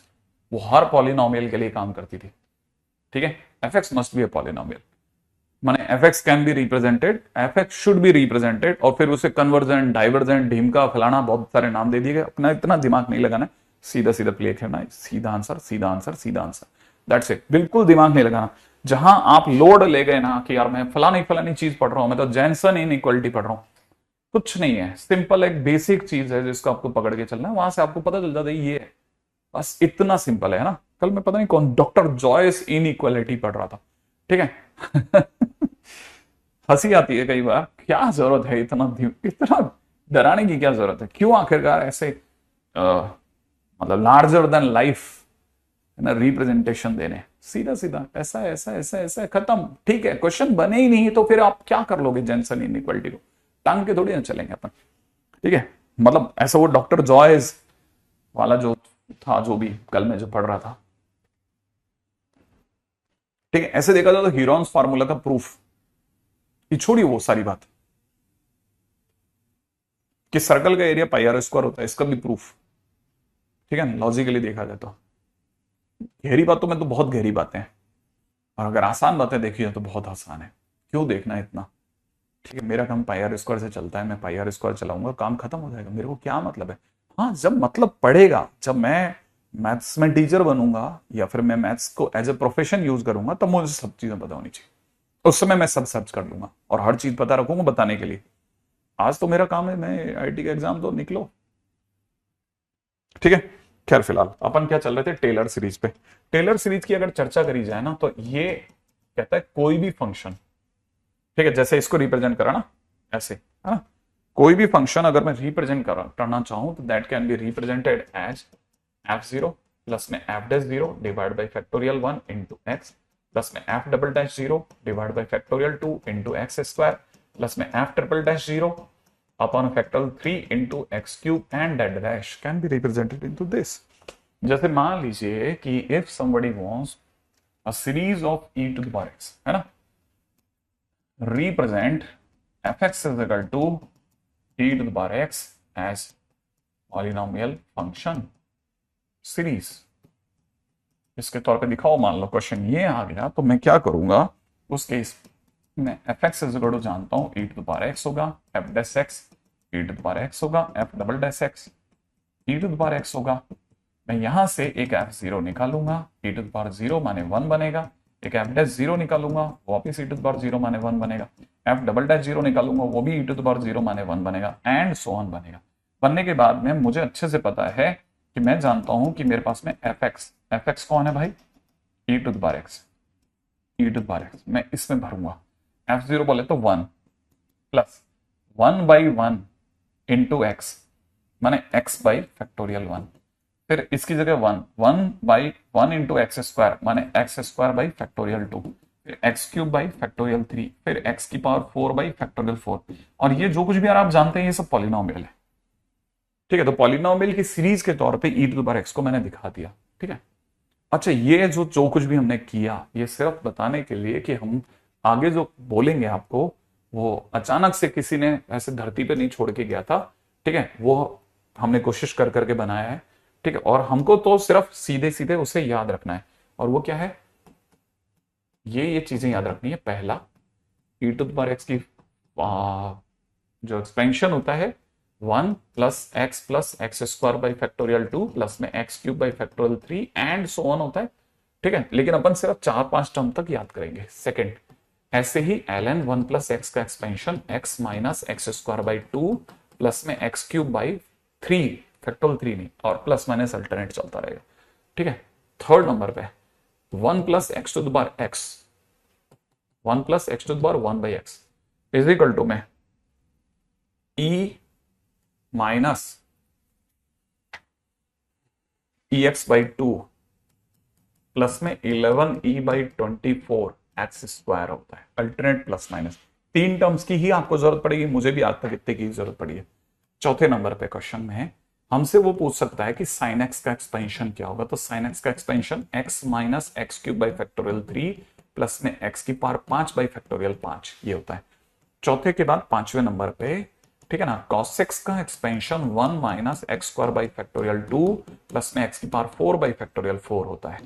वो हर पॉलिनोमियल के लिए काम करती थी, ठीक है। F x must be a polynomial, माने f x can be represented, f x should be represented, और फिर उसे कन्वर्जेंट डाइवर्जेंट ढीमका फलाना बहुत सारे नाम दे दिए गए। अपना इतना दिमाग नहीं लगाना, सीधा सीधा प्ले करना है, सीधा आंसर सीधा आंसर सीधा आंसर, दैट्स इट। बिल्कुल दिमाग नहीं लगाना। जहां आप लोड ले गए ना कि यार मैं फलानी फलानी चीज पढ़ रहा हूं, मैं तो जेंसन इन इक्वलिटी पढ़ रहा हूं, कुछ नहीं है, सिंपल एक बेसिक चीज है जिसको आपको पकड़ के चलना है, वहां से आपको पता चल जाता है ये है, बस इतना सिंपल है ना। कल मैं पता नहीं कौन डॉक्टर जॉयस इन इक्वलिटी पढ़ रहा था, ठीक है। हंसी आती है कई बार, क्या जरूरत है इतना डराने की क्या जरूरत है, क्यों आखिरकार ऐसे मतलब लार्जर देन लाइफ है ना रिप्रेजेंटेशन देने, सीधा सीधा ऐसा ऐसा ऐसा ऐसा खत्म, ठीक है। क्वेश्चन बने ही नहीं तो फिर आप क्या कर लोगे जेंसन इनइक्वालिटी को, टांग के थोड़ी ना चलेंगे अपन, ठीक है। मतलब ऐसा वो डॉक्टर जॉयस वाला जो था, जो भी कल में जो पढ़ रहा था, ठीक है। ऐसे देखा जाए तो हीरोन्स फार्मूला का प्रूफ कि छोड़िए वो सारी बात कि सर्कल का एरिया पाई आर स्क्वायर होता है, इसका भी प्रूफ, ठीक है। लॉजिकली देखा जाए तो गहरी बातों में तो बहुत गहरी बातें हैं, और अगर आसान बातें देखी जाए तो बहुत आसान है, क्यों देखना इतना, ठीक है। मेरा काम पाई आर स्क्वायर से चलता है, मैं पाई आर स्क्वायर चलाऊंगा, काम खत्म हो जाएगा, मेरे को क्या मतलब है। हाँ जब मतलब पड़ेगा, जब मैं मैथ्स में टीचर बनूंगा या फिर मैं मैथ्स को एज ए प्रोफेशन यूज करूंगा, तब मुझे सब चीजें पता होनी चाहिए, उस समय मैं सब सर्च कर लूंगा और हर चीज पता रखूंगा बताने के लिए। आज तो मेरा काम है, मैं आईटी का एग्जाम तो निकलो, ठीक है। खैर फिलहाल अपन क्या चल रहे थे, टेलर सीरीज पे। टेलर सीरीज की अगर चर्चा करी जाए ना तो ये कहता है कोई भी फंक्शन, ठीक है, जैसे इसको रिप्रेजेंट करा ना ऐसे, है ना, कोई भी फंक्शन अगर मैं रिप्रेजेंट करना चाहूं तो that can be represented as f zero plus में f dash zero divide by factorial 1 into x, plus में f double dash zero divide by factorial 2 into x square plus में f triple dash zero upon factorial 3 into x cube and that dash can be represented into this. जैसे मान लीजिए कि if somebody wants a series of e to the power x, है ना, represent fx is equal to e to the power x as polynomial function series। इसके तौर पे दिखाओ, मान लो क्वेश्चन ये आ गया तो मैं क्या करूंगा उस केस में fx is equal to जानता हूं e to the power x होगा, f dash x e to the power x होगा, f double dash x e to the power x होगा। मैं यहां से एक f0 निकालूंगा, e to the power 0 माने 1 बनेगा, एक f dash 0 निकालूंगा वापिस e to the power 0 माने 1 बनेगा, f डबल dash 0 निकालूंगा वो भी e to the power 0 माने 1 बनेगा एंड सो ऑन बनेगा। बनने के बाद में मुझे अच्छे से पता है कि मैं जानता हूं कि मेरे पास में fx कौन है भाई, e to the power x, e to the power x मैं इसमें भरूंगा, f0 बोले तो 1 प्लस 1 बाई 1 इंटू एक्स माने x बाई फैक्टोरियल 1, फिर इसकी जगह 1 बाई 1 इंटू एक्स स्क्वायर माने एक्स स्क्वायर बाई फैक्टोरियल 2, फिर एक्स क्यूब बाई फैक्टोरियल 3, फिर एक्स की पावर 4 बाई फैक्टोरियल 4। और ये जो कुछ भी यार आप जानते हैं ये सब पॉलिनोमियल है, ठीक है। तो पॉलिनोमियल की सीरीज के तौर पे e to the power x को मैंने दिखा दिया, ठीक है। अच्छा, ये जो कुछ भी हमने किया ये सिर्फ बताने के लिए कि हम आगे जो बोलेंगे आपको वो अचानक से किसी ने ऐसे धरती पे नहीं छोड़ के गया था, ठीक है, वो हमने कोशिश कर करके बनाया है, ठीक है। और हमको तो सिर्फ सीधे सीधे उसे याद रखना है, और वो क्या है, ये चीजें याद रखनी है। पहला, e to the power x की जो एक्सपेंशन होता है 1 plus x square by factorial 2 plus में x cube by factorial 3 and so on होता है, ठीक है। लेकिन अपन सिर्फ 4-5 टर्म तक याद करेंगे। सेकेंड, ऐसे ही ln 1 प्लस एक्स का expansion x minus x square by 2 plus में एक्स क्यूब बाई 3 फैक्टोरियल 3 नहीं, और प्लस माइनस अल्टरनेट चलता रहेगा, ठीक है। थर्ड नंबर पे 1 plus x to the power x, 1 plus x to the power 1 by x is equal to में e minus e x by 2 plus में 11e बाई 24 एक्स स्क्वायर होता है। अल्टरनेट प्लस माइनस 3 टर्म्स की ही आपको जरूरत पड़ेगी, मुझे भी आज तक इतने की जरूरत पड़ी है। चौथे नंबर पे क्वेश्चन में हमसे वो पूछ सकता है कि साइन एक्स का एक्सपेंशन क्या होगा, तो साइन एक्स का expansion x minus x cube by factorial 3 plus में एक्स की पावर 5 बाई फैक्टोरियल 5 ये होता है। चौथे के बाद पांचवें नंबर पे, ठीक है ना, कॉस एक्स का expansion 1 minus x square by factorial 2 plus में एक्स की पावर 4 बाई फैक्टोरियल 4 होता है,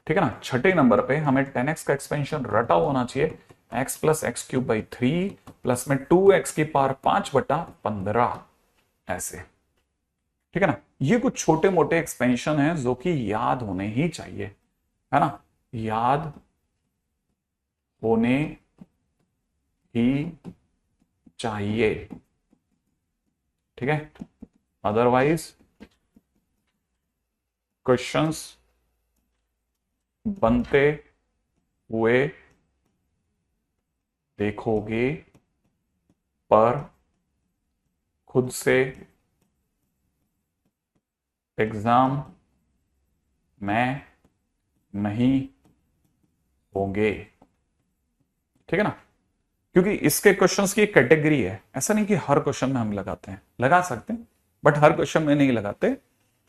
ठीक है ना। छठे नंबर पे हमें 10x का एक्सपेंशन रटा होना चाहिए x plus x cube by 3 plus में 2x की पावर 5/15 ऐसे, ठीक है ना। ये कुछ छोटे मोटे एक्सपेंशन है जो कि याद होने ही चाहिए, है ना, याद होने ही चाहिए, ठीक है। अदरवाइज क्वेश्चंस बनते हुए देखोगे पर खुद से एग्जाम में नहीं होंगे, ठीक है ना। क्योंकि इसके क्वेश्चंस की एक कैटेगरी है, ऐसा नहीं कि हर क्वेश्चन में हम लगाते हैं, लगा सकते हैं बट हर क्वेश्चन में नहीं लगाते,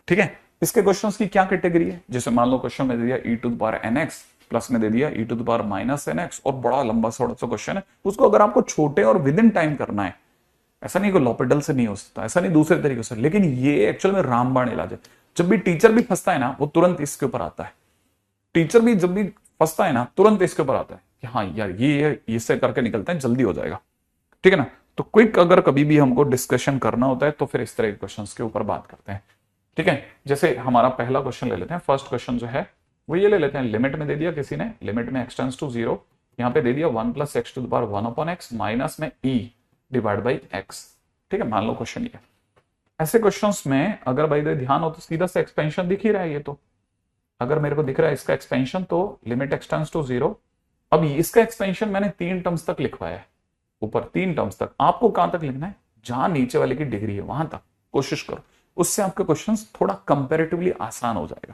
ठीक है। इसके क्वेश्चंस की क्या कैटेगरी है, जैसे मान लो क्वेश्चन में दे दिया e to the power nx plus में दे दिया e to the power minus nx और बड़ा लंबा थोड़ा सा क्वेश्चन है, उसको अगर आपको छोटे और विद इन टाइम करना है, ऐसा नहीं कि लॉपिडल से नहीं हो सकता, ऐसा नहीं दूसरे तरीके से, लेकिन ये एक्चुअल में रामबाण इलाज है। जब भी टीचर भी फंसता है ना वो तुरंत इसके ऊपर आता है, टीचर भी जब भी फंसता है ना तुरंत इसके ऊपर आता है कि हाँ यार ये इससे करके निकलते हैं, जल्दी हो जाएगा, ठीक है ना। तो क्विक अगर कभी भी हमको डिस्कशन करना होता है तो फिर इस तरह के क्वेश्चंस के ऊपर बात करते हैं, ठीक है। जैसे हमारा पहला क्वेश्चन ले लेते हैं, फर्स्ट क्वेश्चन जो है वो ये ले लेते हैं, लिमिट में दे दिया किसी ने, लिमिट में x टेंड्स टू 0, यहाँ पे दे दिया 1 plus x to the power 1 upon x minus में e डिवाइड बाई x, ठीक है। मान लो क्वेश्चन ये, ऐसे क्वेश्चंस में अगर भाई ध्यान हो तो सीधा से एक्सपेंशन दिख ही रहा है, ये तो अगर मेरे को दिख रहा है इसका एक्सपेंशन तो लिमिट x टेंड्स टू 0। अब इसका एक्सपेंशन मैंने 3 टर्म्स तक लिखवाया है, ऊपर 3 टर्म्स तक, आपको कहां तक लिखना है, जहां नीचे वाले की डिग्री है वहां तक कोशिश करो, उससे आपका क्वेश्चन थोड़ा कंपेरेटिवली आसान हो जाएगा,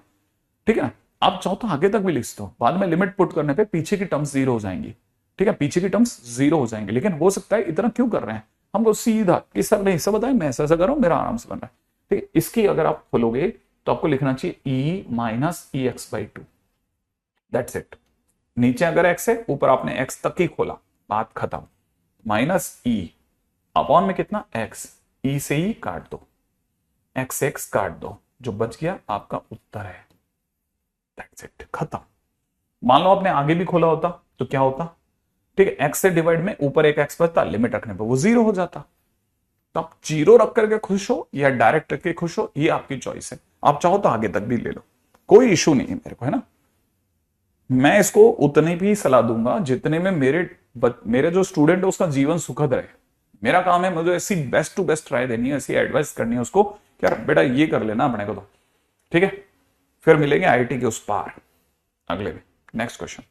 ठीक है ना। आप चाहो तो आगे तक भी लिख सकते हो, बाद में लिमिट पुट करने पे पीछे की टर्म्स जीरो हो जाएंगी, ठीक है, पीछे की टर्म्स जीरो हो जाएंगे। लेकिन हो सकता है इतना क्यों कर रहे हैं हमको सीधा कि सर ने ऐसा बताया मैं ऐसा ऐसा कर रहा हूं, मेरा आराम से बन रहा है, ठीक है। इसकी अगर आप खोलोगे तो आपको लिखना चाहिए e minus e x by two, that's it. नीचे अगर एक्स है, ऊपर आपने एक्स तक ही खोला, बात खत्म। माइनस ई अपॉन में कितना एक्स, ई से ही काट दो, एक्स एक्स काट दो, जो बच गया आपका उत्तर है, दैट्स इट, खत्म। मान लो आपने आगे भी खोला होता तो क्या होता, ठीक है, एक्स से डिवाइड में ऊपर एक एक्स बचता, लिमिट रखने पर वो जीरो हो जाता। तो आप जीरो रख करके खुश हो या डायरेक्ट रख के खुश हो, ये आपकी चॉइस है। आप चाहो तो आगे तक भी ले लो, कोई इशू नहीं है मेरे को, है ना। मैं इसको उतने भी सलाह दूंगा जितने में मेरे जो स्टूडेंट है उसका जीवन सुखद रहे। मेरा काम है मुझे ऐसी बेस्ट टू बेस्ट ट्राई देनी है, ऐसी एडवाइस करनी है उसको कि यार बेटा ये कर लेना अपने को, तो ठीक है। फिर मिलेंगे आईटी के उस पार अगले में, नेक्स्ट क्वेश्चन,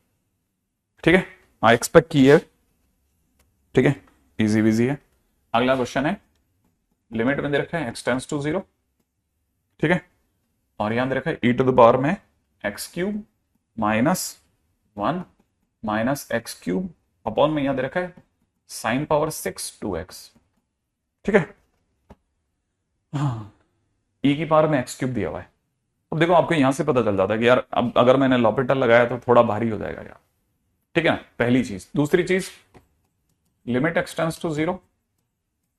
ठीक है। आई एक्सपेक्ट की है, ठीक है, इजी विजी है। अगला क्वेश्चन है, लिमिट में दे रखा है एक्स टेंस टू जीरो, ठीक है, और यहां दे रखा है ई टू द पावर में x cube minus one minus x cube upon में यहां दे रखा है sine power six two x, ठीक है। हाँ, ई की पावर में एक्स क्यूब दिया हुआ है। अब देखो आपको यहां से पता चल जाता है कि यार अब अगर मैंने लॉपिटल लगाया तो थोड़ा भारी हो जाएगा यार, ठीक है ना, पहली चीज। दूसरी चीज, limit x tends to zero,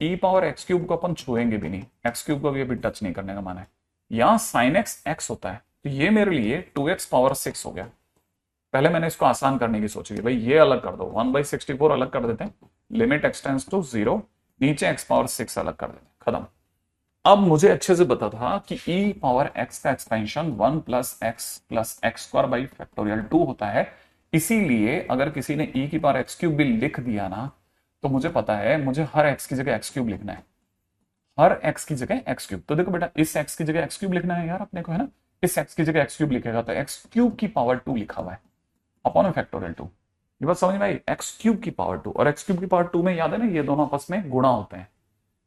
e power x cube को अपन छुएंगे भी नहीं, एक्स क्यूब को भी अभी टच नहीं करने का माना है। यहां साइन एक्स एक्स होता है, तो ये मेरे लिए टू एक्स पावर सिक्स हो गया। पहले मैंने इसको आसान करने की सोची थी, भाई ये अलग कर दो, 1/64 अलग कर देते हैं, limit x tends to zero, नीचे एक्स पावर सिक्स अलग कर देते हैं, खत्म। अब मुझे अच्छे से पता था कि ई पावर एक्स का expansion 1 plus x square by factorial 2 होता है। इसीलिए अगर किसी ने ई की पावर एक्स क्यूब भी लिख दिया ना, तो मुझे पता है मुझे हर एक्स की जगह एक्स क्यूब लिखना है, हर एक्स की जगह एक्स क्यूब। तो देखो बेटा, इस एक्स की जगह एक्स क्यूब लिखना है यार अपने को, है ना। इस एक्स की जगह एक्स क्यूब लिखेगा तो एक्स क्यूब की पावर 2 लिखा हुआ है अपॉन फैक्टोरियल 2। ये बात समझ में आई, एक्स क्यूब की पावर 2, और एक्स क्यूब की पावर 2 में याद है ना, ये दोनों आपस में गुणा होते हैं,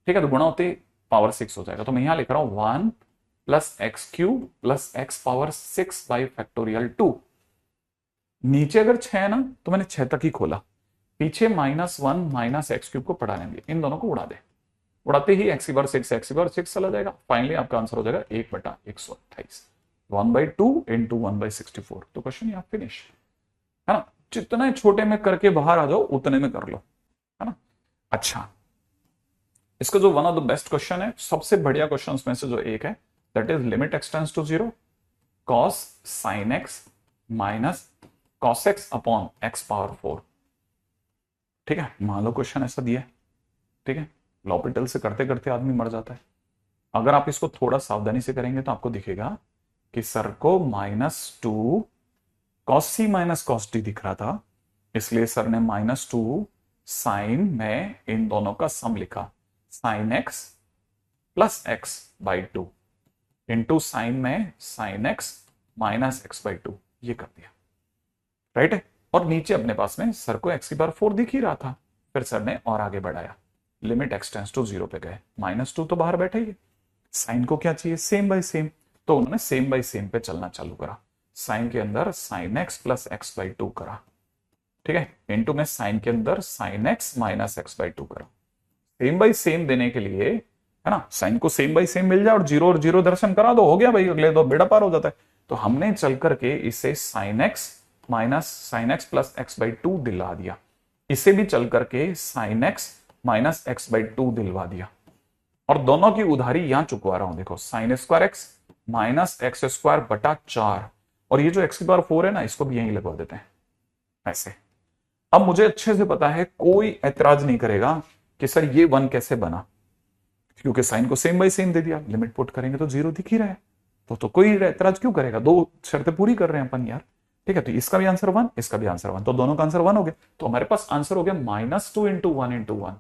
ठीक है। तो गुणा होते पावर 6 हो जाएगा। तो मैं यहां लिख रहा हूं 1 plus x cube plus x power 6 by factorial 2। नीचे अगर 6 है ना, तो मैंने 6 तक ही खोला, पीछे -1 माइनस एक्स क्यूब को पढ़ा लेंगे, इन दोनों को उड़ा दे, उड़ाते ही एक्स की पावर 6 चला जाएगा। फाइनली आपका आंसर हो जाएगा 1/128, 1/2 इंटू 1/64। तो क्वेश्चन यहाँ फिनिश, है ना। जितने छोटे में करके बाहर आ जाओ उतने में कर लो, है ना। अच्छा, इसका जो one of the best question है, सबसे बढ़िया क्वेश्चन में से जो एक है, that is limit x tends to zero cos sine x minus cos x upon x power 4, ठीक है। मान लो क्वेश्चन ऐसा दिया है, ठीक है, लॉपिटल से करते करते आदमी मर जाता है। अगर आप इसको थोड़ा सावधानी से करेंगे तो आपको दिखेगा कि सर को -2 कॉस सी माइनस कॉस डी दिख रहा था, इसलिए सर ने -2 साइन में इन दोनों का सम लिखा, sine x plus x by 2 into sine में sine x minus x by 2, ये कर दिया, राइट है। और नीचे अपने पास में सर को एक्स की पावर 4 दिख ही रहा था, फिर सर ने और आगे बढ़ाया, limit x tends to zero पे गए, -2 तो बाहर बैठे ही, साइन को क्या चाहिए, सेम बाई सेम, तो उन्होंने सेम बाई सेम पे चलना चालू करा। साइन के अंदर sign x plus x by 2 करा, ठीक है, इंटू में साइन के अंदर sign x minus x by 2 करा। सेम बाई सेम देने के लिए, है ना, साइन को सेम बाई सेम मिल जाए और जीरो दर्शन करा दो, हो गया भाई, अगले दो बेड़ा पार हो जाता है। तो हमने चल करके इसे sign x minus sine x plus x by 2 दिला दिया, इसे भी चल करके sign x minus x by 2 दिलवा दिया, और दोनों की उधारी यहां चुकवा रहा हूं। देखो, sine square x minus x square बटा 4, और ये जो एक्स की पावर 4 है ना, इसको भी यहीं लगवा देते हैं ऐसे। अब मुझे अच्छे से पता है कोई ऐतराज नहीं करेगा कि सर ये 1 कैसे बना, क्योंकि साइन को सेम बाई सेम दे दिया, लिमिट पुट करेंगे तो जीरो दिख ही रहा है, तो कोई ऐतराज क्यों करेगा, दो शर्तें पूरी कर रहे हैं अपन यार, ठीक है। तो इसका भी आंसर 1, इसका भी आंसर 1, तो दोनों का आंसर 1 हो गया। तो हमारे पास आंसर हो गया -2 इंटू 1 इंटू 1,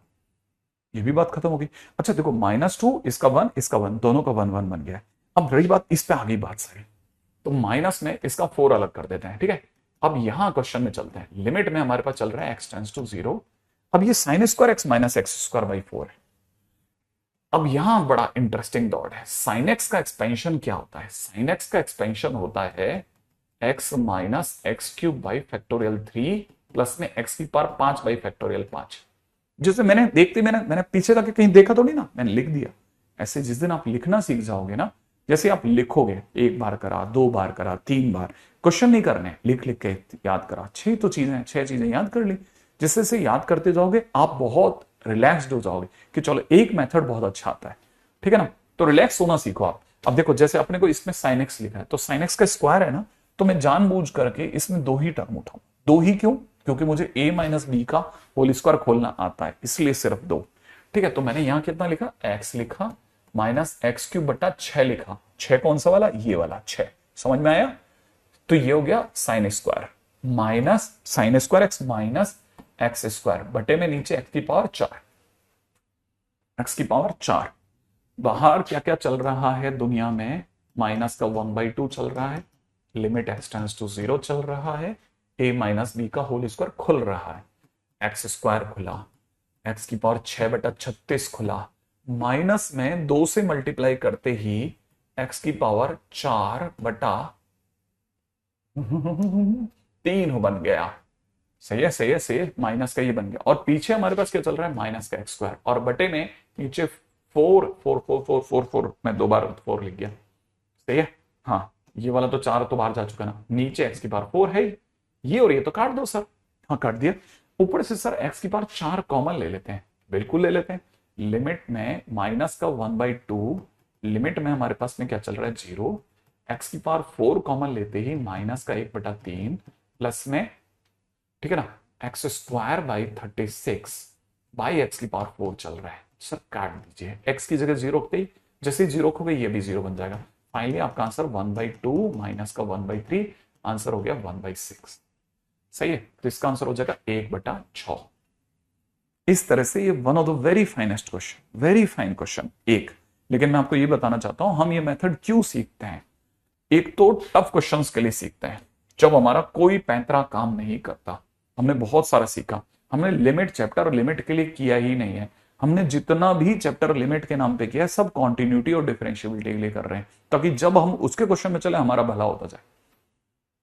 ये भी बात खत्म होगी। अच्छा देखो, -2 इसका 1 इसका 1, दोनों का 1 1 बन गया। अब रही बात, इस पे आ गई बात सारी, तो माइनस में इसका 4 अलग कर देते हैं, ठीक है। अब यहां क्वेश्चन में चलते हैं, लिमिट में हमारे पास चल रहा है एक्स टेंस टू जीरो, अब ये sine square x minus x square by 4 है। अब यहां बड़ा इंटरेस्टिंग डॉट है, साइन एक्स का एक्सपेंशन क्या होता है, साइन एक्स का एक्सपेंशन होता है x minus x cube by factorial 3 plus में एक्स की पावर 5 बाई फैक्टोरियल 5। जैसे मैंने देखते मैंने मैंने पीछे जाके कहीं देखा तो नहीं ना, मैंने लिख दिया। ऐसे जिस दिन आप लिखना सीख जाओगे ना, जैसे आप लिखोगे, एक बार करा, दो बार करा, तीन बार, क्वेश्चन नहीं करने, लिख लिख के याद करा, छह चीजें याद कर ली। जिससे से याद करते जाओगे आप बहुत रिलैक्स्ड हो जाओगे कि चलो एक मेथड बहुत अच्छा आता है, ठीक है ना। तो रिलैक्स होना सीखो आप। अब देखो जैसे अपने को इसमें साइन एक्स लिखा है, तो साइन एक्स का स्क्वायर है ना, तो मैं जानबूझ करके इसमें दो ही टर्म उठाऊं। दो ही क्यों? क्योंकि मुझे a माइनस बी का होल स्क्वायर खोलना आता है, इसलिए सिर्फ दो। ठीक है, तो मैंने यहां कितना लिखा, x लिखा, माइनस एक्स क्यूब बटा 6 लिखा। 6 कौन सा वाला? ये वाला 6। समझ में आया? तो ये हो गया sine square, minus sine square x minus x square बटे में नीचे एक्स की पावर 4, एक्स की पावर 4। बाहर क्या क्या चल रहा है दुनिया में? माइनस का 1/2 चल रहा है, लिमिट एक्स टेंड्स टू 0 चल रहा है, a माइनस बी का होल स्क्वायर खुल रहा है, एक्स स्क्वायर खुला, एक्स की पावर 6 बटा 36 खुला, माइनस में 2 से मल्टीप्लाई करते ही एक्स की पावर 4 बटा 3 बन गया। सही है, सही है, सही है, माइनस का ये बन गया। और पीछे हमारे पास क्या चल रहा है? माइनस का एक्स स्क्वायर, और बटे में नीचे 4 मैं 2 बार 4 लिख गया। सही है, हाँ, ये वाला तो 4 तो बाहर जा चुका ना, नीचे एक्स की पावर 4 है ये, और ये तो काट दो सर। हाँ, काट दिया। ऊपर से सर एक्स की पावर 4 कॉमन ले लेते हैं, बिल्कुल ले लेते हैं। लिमिट में माइनस का 1/2, लिमिट में हमारे पास में क्या चल रहा है? 0। एक्स की पावर 4 कॉमन लेते ही माइनस का 1/3 प्लस में, ठीक है ना, x square by 36 by x की पावर 4 चल रहा है। सर काट दीजिए, एक्स की जगह 0 रखते ही जैसे ही 0 रखोगे ये भी 0 बन जाएगा। फाइनली आपका आंसर 1/2 माइनस का 1/3, आंसर हो गया 1/6। सही है, तो इसका आंसर हो जाएगा 1/6। इस तरह से ये one of the very finest question, very fine question एक। लेकिन मैं आपको ये बताना चाहता हूं हम ये मेथड क्यों सीखते हैं। एक तो टफ क्वेश्चंस के लिए सीखते हैं, जब हमारा कोई पैंतरा काम नहीं करता। हमने बहुत सारा सीखा, हमने लिमिट चैप्टर और लिमिट के लिए किया ही नहीं है। हमने जितना भी चैप्टर लिमिट के नाम पे किया है सब कॉन्टिन्यूटी और डिफरेंशियबिलिटी के लिए कर रहे हैं, ताकि जब हम उसके क्वेश्चन में चले हमारा भला होता जाए।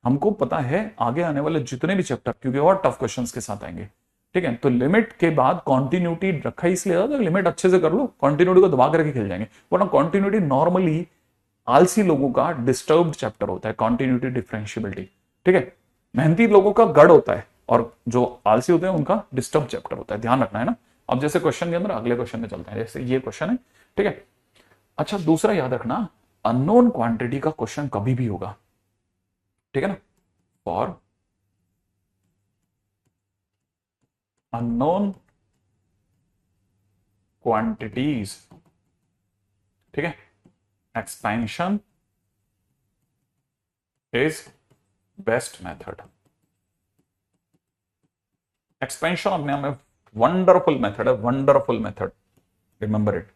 हमको पता है आगे आने वाले जितने भी चैप्टर, क्योंकि और टफ क्वेश्चंस के साथ आएंगे, ठीक है, तो लिमिट के बाद कॉन्टिन्यूटी रखा इसलिए तो लिमिट अच्छे से कर लो, कॉन्टिन्यूटी को दबा करके खेल जाएंगे। वरना कॉन्टिन्यूटी नॉर्मली आलसी लोगों का डिस्टर्ब्ड चैप्टर होता है, कॉन्टिन्यूटी डिफरेंशियबिलिटी, ठीक है, मेहनती लोगों का गढ़ होता है, और जो आलसी होते हैं उनका डिस्टर्ब चैप्टर होता है। ध्यान रखना है ना। अब जैसे क्वेश्चन के अंदर अगले क्वेश्चन में चलते हैं, जैसे ये क्वेश्चन है, ठीक है। अच्छा, दूसरा याद रखना, अननोन क्वांटिटी का क्वेश्चन कभी भी होगा, ठीक है ना। फॉर अननोन क्वांटिटीज, ठीक है, expansion is best method. Expansion अपने आप में वंडरफुल मेथड है, wonderful method, remember it.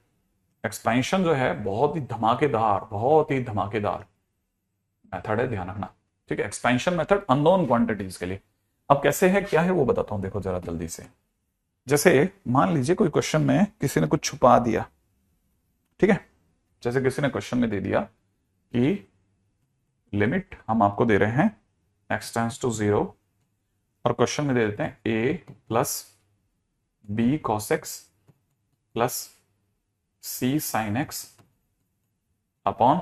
Expansion जो है बहुत ही धमाकेदार, बहुत ही धमाकेदार मेथड है, ध्यान रखना, ठीक है। एक्सपेंशन मेथड अननोन क्वांटिटीज के लिए। अब कैसे है, क्या है वो बताता हूं, देखो जरा जल्दी से। जैसे मान लीजिए कोई क्वेश्चन में किसी ने कुछ छुपा दिया, ठीक है, जैसे किसी ने क्वेश्चन में दे दिया कि लिमिट हम आपको दे रहे हैं एक्स टेंड्स टू 0, और क्वेश्चन में दे देते हैं a plus b cos x plus c sine x upon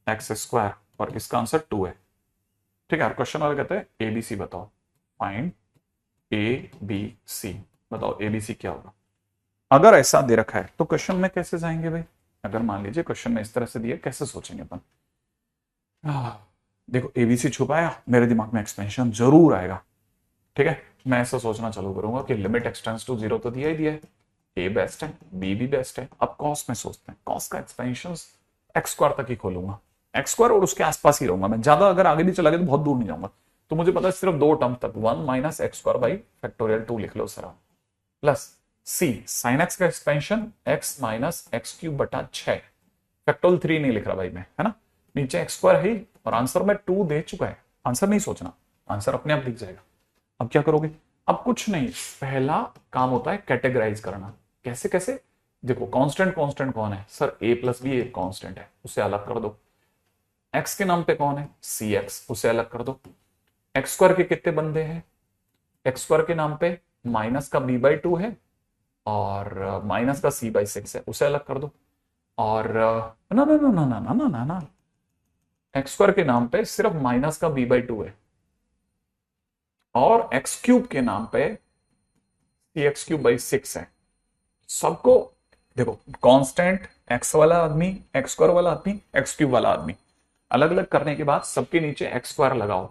x square, और इसका आंसर 2 है, ठीक है। क्वेश्चन वाले कहते हैं एबीसी बताओ, फाइंड एबीसी, बताओ एबीसी क्या होगा। अगर ऐसा दे रखा है तो क्वेश्चन में कैसे जाएंगे भाई? अगर मान लीजिए क्वेश्चन में इस तरह से दिया, कैसे सोचेंगे अपन? देखो एबीसी छुपाया, मेरे दिमाग में एक्सपेंशन जरूर आएगा, ठीक है। मैं ऐसा सोचना चालू करूंगा कि लिमिट एक्स टेंड्स टू 0 तो दिया ही दिया है, ए बेस्ट है, बी भी बेस्ट है। अब कॉस में सोचते हैं, कॉस का एक्सपेंशन एक्स स्क्वायर तक ही खोलूंगा, एक्स स्क्वायर और उसके आसपास ही रहूंगा मैं, ज्यादा अगर आगे भी चला गया तो बहुत दूर नहीं जाऊंगा। तो मुझे पता है सिर्फ दो टर्म तक, 1 minus x square by factorial 2 लिख लो sir, plus c sine x का expansion x minus x cube बटा 6, फैक्टोरियल 3 नहीं लिख रहा भाई मैं, है ना, नीचे एक्स स्क्वायर है, और आंसर में 2 दे चुका है। आंसर नहीं सोचना, आंसर अपने आप दिख जाएगा। अब क्या करोगे? अब कुछ नहीं, पहला काम होता है कैटेगराइज करना। कैसे कैसे? देखो कांस्टेंट कांस्टेंट कौन है सर? a प्लस बी एक कांस्टेंट है, उसे अलग कर दो। एक्स के नाम पे कौन है, सी एक्स, उसे अलग कर दो। एक्स स्क्वायर के कितने बंदे हैं, एक्स स्क्वायर के नाम पे माइनस का बी बाई टू है और माइनस का सी बाई सिक्स है, उसे अलग कर दो। और ना ना ना ना ना ना ना ना ना, एक्स स्क्वायर के नाम पे सिर्फ माइनस का बी बाई टू है और एक्स क्यूब के नाम पे सी एक्स क्यूब बाई सिक्स है। सबको देखो, कांस्टेंट एक्स वाला आदमी, एक्स स्क्वायर वाला आदमी, एक्स क्यूब वाला आदमी, अलग अलग करने के बाद सबके नीचे एक्स स्क्वायर लगाओ।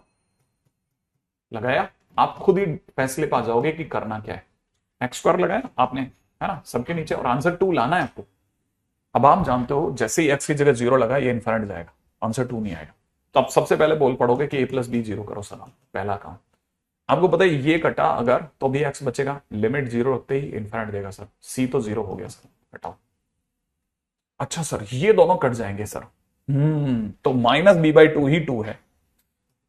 लगाया, आप खुद ही फैसले पा जाओगे कि करना क्या है। एक्स स्क्वायर लगाया आपने, है ना, सबके नीचे, और आंसर टू लाना है आपको। अब आप जानते हो जैसे ही एक्स की जगह जीरो लगा ये इनफाइनाइट जाएगा, आंसर टू नहीं आएगा। तो आप सबसे पहले बोल पड़ोगे कि ए प्लस बी जीरो करो सर, पहला काम। आपको पता है ये कटा अगर तो भी एक्स बचेगा, लिमिट जीरो रखते ही इनफाइनाइट देगा सर, सी तो जीरो हो गया सर, हटाओ। अच्छा सर ये दोनों कट जाएंगे सर, तो माइनस बी बाई टू ही टू है,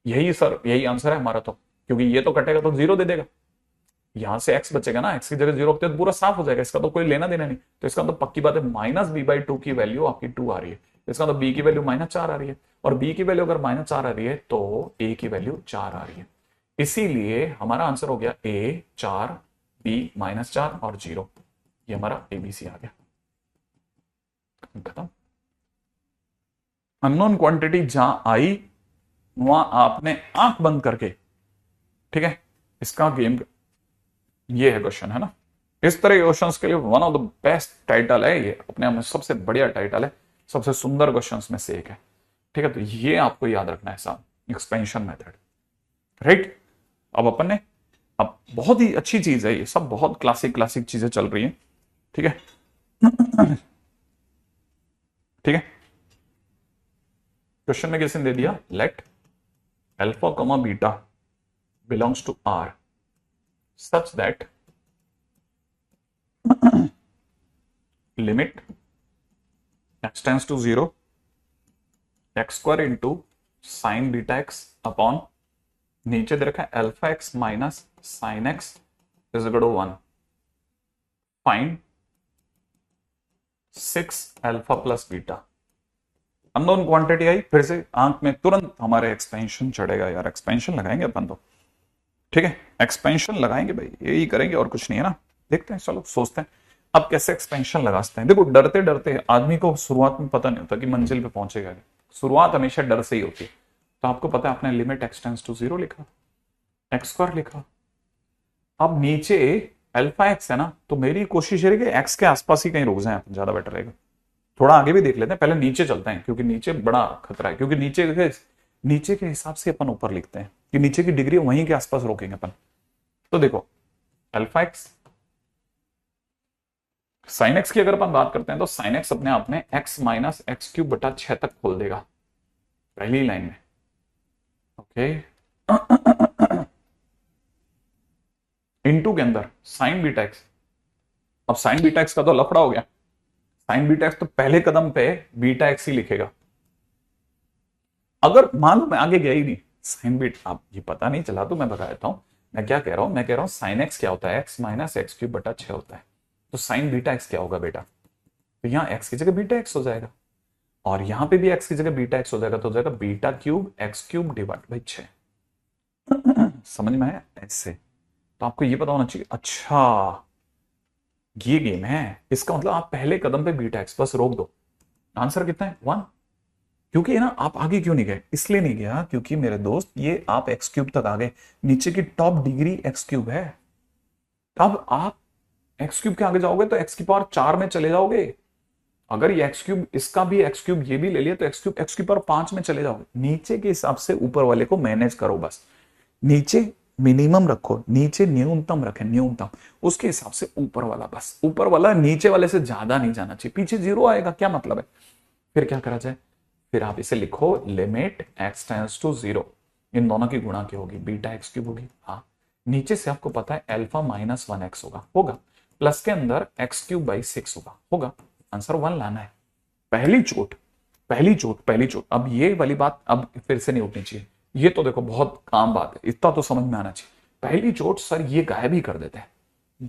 यही सर यही आंसर है हमारा तो, क्योंकि ये तो कटेगा तो जीरो दे देगा, यहां से एक्स बचेगा ना, एक्स की जगह जीरो रखते तो पूरा साफ हो जाएगा, इसका तो कोई लेना देना नहीं। तो इसका तो पक्की बात है माइनस बी बाई टू की वैल्यू आपकी टू आ रही है, इसका तो बी की वैल्यू माइनस चार आ रही है, और बी की वैल्यू अगर माइनस चार आ रही है तो ए की वैल्यू चार आ रही है। इसीलिए हमारा आंसर हो गया ए चार, बी माइनस चार और जीरो, ये हमारा एबीसी आ गया, खत्म। अननोन क्वांटिटी जहां आई वहां आपने आंख बंद करके, ठीक है, इसका गेम, ये है क्वेश्चन, है ना। इस तरह के क्वेश्चंस के लिए one of the best title है ये, अपने आप में सबसे बढ़िया टाइटल है, सबसे सुंदर क्वेश्चंस में से एक है, ठीक है। तो ये आपको याद रखना है साहब, एक्सपेंशन मेथड, राइट। अब अपन ने, अब बहुत ही अच्छी चीज है ये सब, बहुत क्लासिक क्लासिक चीजें चल रही है, ठीक है। ठीक है, क्वेश्चन में किसने दे दिया, let alpha comma beta belongs to R such that limit x tends to zero x square into sine beta x upon, नीचे दे रखा है alpha x minus sine x is equal to one, find six alpha plus beta. Unknown quantity eye, फिर से आंख में तुरंत हमारे एक्सपेंशन चढ़ेगा यार, एक्सपेंशन लगाएंगे अपन तो, ठीक है, एक्सपेंशन लगाएंगे भाई, यही करेंगे और कुछ नहीं है ना। देखते हैं, चलो सोचते हैं अब कैसे एक्सपेंशन लगा सकते हैं। देखो डरते डरते आदमी को शुरुआत में पता नहीं होता कि मंजिल पे पहुंचेगा, शुरुआत हमेशा डर से ही होती है। तो आपको पता है आपने limit x tends to zero लिखा, एक्स स्क्वायर लिखा, अब नीचे अल्फा एक्स है ना, तो मेरी कोशिश है कि एक्स के आसपास ही कहीं रुक जाए, ज्यादा बेटर रहेगा। थोड़ा आगे भी देख लेते हैं, पहले नीचे चलते हैं क्योंकि नीचे बड़ा खतरा है, क्योंकि नीचे के हिसाब से अपन ऊपर लिखते हैं कि नीचे की डिग्री वहीं के आसपास रोकेंगे अपन। तो देखो अल्फा एक्स साइन एक्स की अगर अपन बात करते हैं तो साइन एक्स अपने आप में एक्स माइनस एक्स क्यूब बटा 6 तक खोल देगा पहली लाइन में, ओके। इनटू के अंदर साइन बीटा एक्स, अब साइन बीटा एक्स का तो लफड़ा हो गया, साइन बीटा एक्स तो पहले कदम पे बीटा एक्स ही लिखेगा। अगर मान लो मैं आगे गया ही नहीं, साइन बीट आप ये पता नहीं चला तो मैं बता देता हूं, मैं क्या कह रहा हूं, मैं कह रहा हूं साइन एक्स क्या होता है, एक्स माइनस एक्स क्यूब बटा 6 होता है, तो साइन बीटा एक्स क्या होगा बेटा, तो यहां एक्स की जगह बीटा एक्स हो जाएगा, और यहां पे भी एक्स की जगह बीटा एक्स हो जाएगा, तो हो जाएगा beta cube x cube divide by 6। समझ में आया ऐसे। तो आपको ये पता होना चाहिए, अच्छा ये गेम है, इसका मतलब आप पहले कदम पे बीटा एक्स बस रोक दो। आंसर कितना है, वन। क्योंकि ना आप आगे क्यों नहीं गए, इसलिए नहीं गया क्योंकि मेरे दोस्त ये आप एक्स क्यूब तक आ गए, नीचे की टॉप डिग्री एक्स क्यूब है, तब आप एक्स क्यूब के आगे जाओगे तो एक्स की पावर 4 में चले जाओगे। अगर ये एक्स क्यूब, इसका भी एक्स क्यूब ये भी ले लिया तो एक्स क्यूब एक्स की पावर 5 में चले जाओगे। नीचे के हिसाब से ऊपर वाले को मैनेज करो बस, नीचे मिनिमम रखो, नीचे न्यूनतम रखें, न्यूनतम उसके हिसाब से ऊपर वाला, बस ऊपर वाला नीचे वाले से ज्यादा नहीं जाना चाहिए, पीछे जीरो आएगा क्या मतलब है। फिर क्या करा जाए, फिर आप इसे लिखो limit x tends to zero, इन दोनों की गुणा की होगी, बीटा एक्स क्यूब होगी, हाँ। नीचे से आपको पता है अल्फा माइनस 1x होगा, प्लस के अंदर एक्स क्यूब बाई 6 होगा, आंसर 1 लाना है। पहली चोट पहली चोट पहली चोट। अब ये वाली बात अब फिर से नहीं उठनी चाहिए, ये तो देखो बहुत काम बात है, इतना तो समझ में आना चाहिए। पहली चोट सर ये गायब ही कर देते हैं,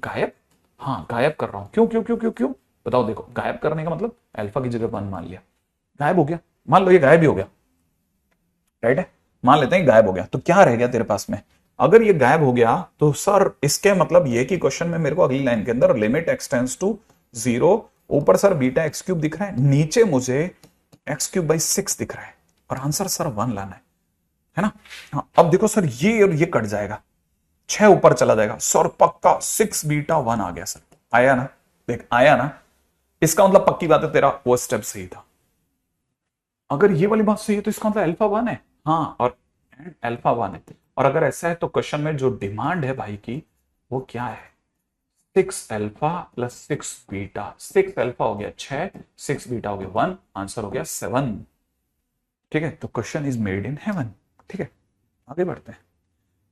गायब, हाँ गायब कर रहा हूं, क्यों क्यों क्यों क्यों क्यों बताओ। देखो गायब करने का मतलब अल्फा की जगह 1 मान लिया, गायब हो गया, मान लो ये गायब ही हो गया, राइट है। मान लेते हैं गायब हो गया, तो क्या रह गया तेरे पास में? अगर ये गायब हो गया तो सर इसके मतलब ये कि क्वेश्चन में मेरे को अगली लाइन के अंदर लिमिट एक्स टेंड्स टू 0, ऊपर सर बीटा एक्स क्यूब दिख रहा है, नीचे मुझे एक्स क्यूब बाई 6 दिख रहा है, और आंसर सर 1 लाना है ना। हाँ, अब देखो सर ये और ये कट जाएगा, 6 ऊपर चला जाएगा सर, पक्का 6 बीटा 1 आ गया सर। आया ना, देख आया ना, इसका मतलब पक्की बात है तेरा वो स्टेप सही था। अगर ये वाली बात सही है तो इसका मतलब अल्फा 1 है, हाँ, और अल्फा 1 है। और अगर ऐसा है तो क्वेश्चन में जो डिमांड है भाई की वो क्या है? 6 अल्फा प्लस 6 बीटा। 6 अल्फा हो गया 6, 6 बीटा हो गया 1, आंसर हो गया 7। ठीक है, तो question is made in heaven. ठीक है, आगे बढ़ते हैं।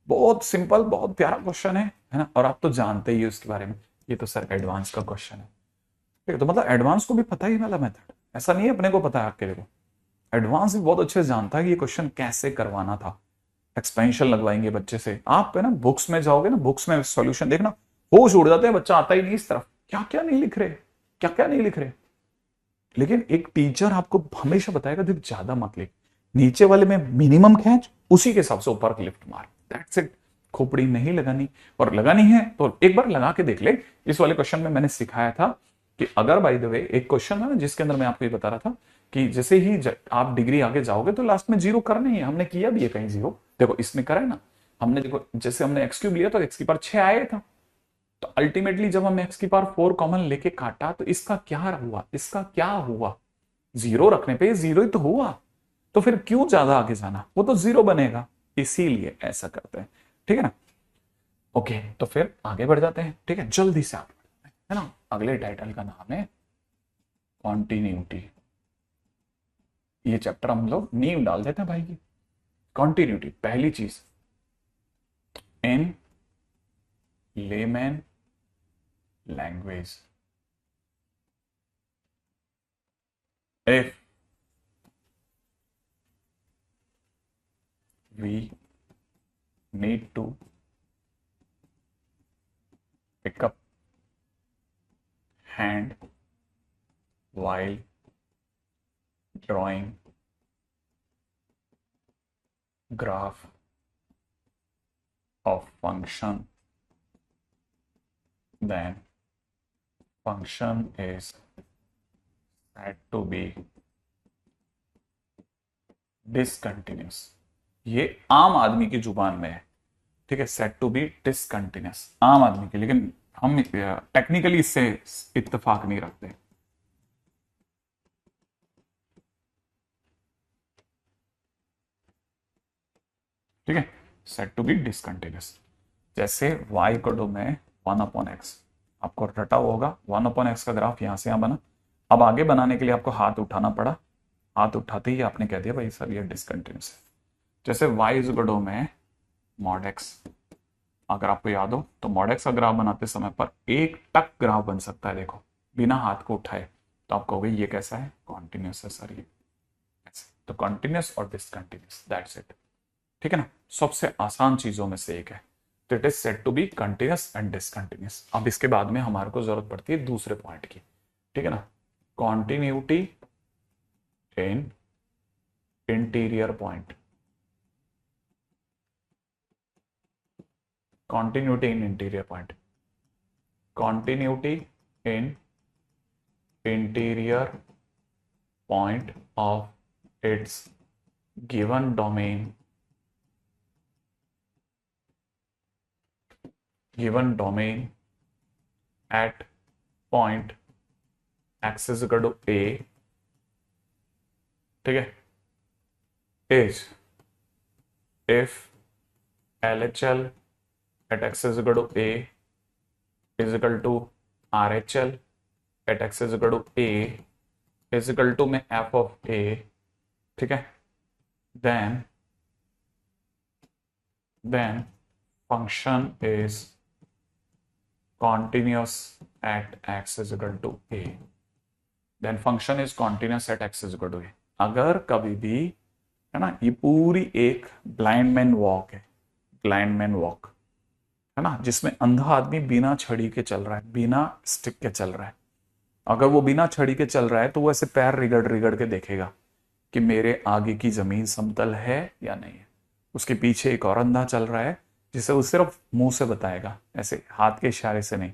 बहुत सिंपल, बहुत प्यारा क्वेश्चन है ना, और आप तो जानते ही हो इसके बारे में, ये तो सर एडवांस का क्वेश्चन है। ठीक है, तो मतलब एडवांस को भी पता ही वाला मेथड, ऐसा नहीं है अपने को पता है, अकेले को एडवांस भी बहुत अच्छे से जानता है कि ये क्वेश्चन कैसे करवाना था। एक्सपेंशन लगवाएंगे बच्चे से, आप है ना बुक्स में जाओगे ना, बुक्स में सॉल्यूशन देखना, होश उड़ जाते हैं, बच्चा आता ही नहीं इस तरफ, क्या क्या नहीं लिख रहे, क्या क्या नहीं लिख रहे। लेकिन एक टीचर आपको हमेशा बताएगा देख ज्यादा मत लिख, नीचे वाले में मिनिमम खींच, उसी के हिसाब से ऊपर की लिफ्ट मार, दैट्स इट। खोपड़ी नहीं लगानी, और लगानी है तो एक बार लगा के देख ले। इस वाले क्वेश्चन में मैंने सिखाया था कि अगर बाय द वे एक क्वेश्चन है ना जिसके अंदर मैं आपको ये बता रहा था कि जैसे ही आप डिग्री आगे जाओगे तो लास्ट में जीरो करना ही है, हमने किया भी है कहीं जीरो, देखो इसमें करा है ना हमने, देखो जैसे हमने एक्स क्यूब लिया तो एक्स की पावर 6 आया था, तो अल्टीमेटली जब हम एक्स की पावर 4 कॉमन लेके काटा तो इसका क्या हुआ, इसका क्या हुआ, जीरो रखने पे जीरो ही तो हुआ, तो फिर क्यों ज्यादा आगे जाना, वो तो जीरो बनेगा, इसीलिए ऐसा करते हैं। ठीक है ना, ओके, तो फिर आगे बढ़ जाते हैं। ठीक है, जल्दी से आगे बढ़ते हैं, है ना। अगले टाइटल का नाम है कॉन्टिन्यूटी। ये चैप्टर हम लोग नींव डाल देते हैं भाई की। कॉन्टिन्यूटी पहली चीज, in layman language, if we need to pick up hand while drawing graph of function, then function is said to be discontinuous। ये आम आदमी की जुबान में है, ठीक है, सेट टू बी डिसकंटिन्यूस आम आदमी के, लेकिन हम टेक्निकली इससे इत्तेफाक नहीं रखते। ठीक है, सेट टू बी डिसकंटिन्यूस। जैसे y को डो में 1/x, आपको रटा होगा 1/x का ग्राफ यहां से यहां बना, अब आगे बनाने के लिए आपको हाथ उठाना पड़ा, हाथ उठाते ही आपने कह दिया भाई सर ये डिसकंटिन्यूस है। जैसे y इज डो में मॉड x, अगर आपको याद हो तो मॉड x का ग्राफ बनाते समय पर एक टक ग्राफ बन सकता है, देखो बिना हाथ को उठाए, तो आप कहोगे ये कैसा है, कॉन्टिन्यूस है सर ये ऐसे। तो कॉन्टिन्यूस और डिसकंटिन्यूस, दैट्स इट। ठीक है ना, सबसे आसान चीजों में से एक है, तो it is said to be continuous and discontinuous. अब इसके बाद में हमारे को जरूरत पड़ती है दूसरे पॉइंट की। ठीक है ना, continuity in interior point, continuity in interior point, continuity in interior point of its given domain, given domain at point x is equal to a, ठीक है, is if LHL at x is equal to a is equal to RHL at x is equal to a is equal to में f of a, ठीक है, then function is continuous at x is equal to a, then function is continuous at x is equal to a। अगर कभी भी है ना, ये पूरी एक ब्लाइंड मैन वॉक है, ब्लाइंड मैन वॉक है ना, जिसमें अंधा आदमी बिना छड़ी के चल रहा है, बिना स्टिक के चल रहा है। अगर वो बिना छड़ी के चल रहा है तो वो ऐसे पैर रिगड़ रिगड़ के देखेगा, कि मेरे आगे की जमीन समतल है या नहीं है। उसके पीछे एक और अंधा चल रहा है जिसे वो सिर्फ मुंह से बताएगा, ऐसे हाथ के इशारे से नहीं,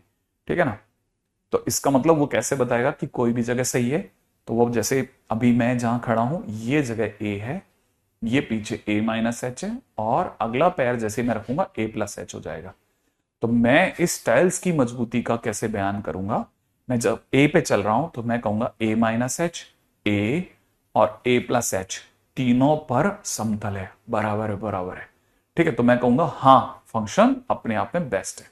ठीक है ना। तो इसका मतलब वो कैसे बताएगा कि कोई भी जगह सही है। तो वो जैसे अभी मैं जहां खड़ा हूं ये जगह ए है, ये पीछे a माइनस एच है, और अगला पैर जैसे मैं रखूंगा a प्लस एच हो जाएगा। तो मैं इस टाइल्स की मजबूती का कैसे बयान करूंगा, मैं जब a पे चल रहा हूं तो मैं कहूंगा a माइनस एच, a और a प्लस एच तीनों पर समतल है, बराबर है, बराबर है, ठीक है। तो मैं कहूंगा हाँ फंक्शन अपने आप में बेस्ट है,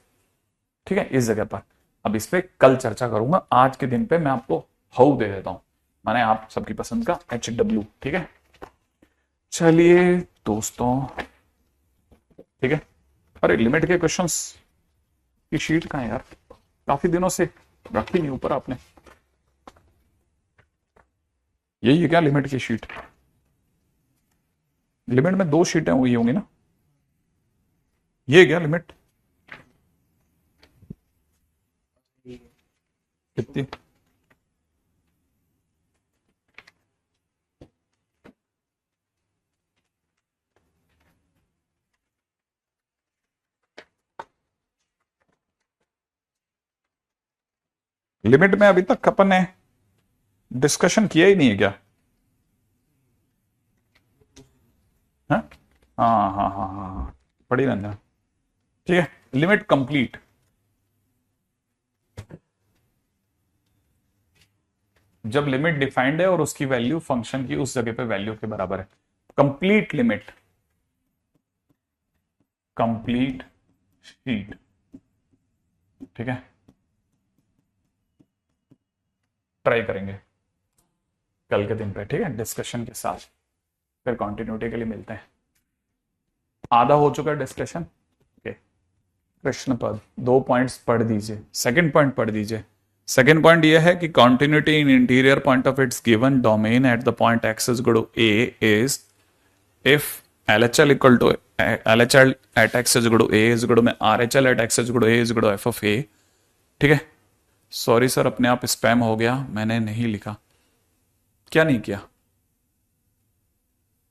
ठीक है, इस जगह पर। अब इस पे कल चर्चा करूंगा, आज के दिन पे मैं आपको हाउ दे देता हूं, माने आप सबकी पसंद का HW, ठीक है। चलिए दोस्तों, ठीक है। अरे लिमिट के क्वेश्चंस की शीट कहाँ है यार, काफी दिनों से रखी नहीं ऊपर आपने। यही है क्या लिमिट की शीट? लिमिट में 2 शीटें हुई होंगी ना, ये क्या लिमिट कितनी? लिमिट में अभी तक अपन ने डिस्कशन किया ही नहीं है क्या? हाँ हाँ हाँ हाँ हाँ हाँ, पढ़ी रहना, ठीक है। लिमिट कंप्लीट, जब लिमिट डिफाइंड है और उसकी वैल्यू फंक्शन की उस जगह पे वैल्यू के बराबर है। कंप्लीट लिमिट, कंप्लीट शीट, ठीक है, ट्राई करेंगे कल के दिन पे, ठीक है, डिस्कशन के साथ। फिर कंटिन्यूटी के लिए मिलते हैं। आधा हो चुका है डिस्कशन, ओके। कृष्ण पद 2 पॉइंट्स पढ़ दीजिए, सेकंड पॉइंट पढ़ दीजिए। सेकंड पॉइंट यह है कि continuity in interior point of its given domain at the point x is equal to a is if LHL equal to LHL at x is equal to a is equal to में RHL at x is equal to a is equal to f of a, ठीक है। सॉरी सर अपने आप स्पैम हो गया, मैंने नहीं लिखा। क्या नहीं किया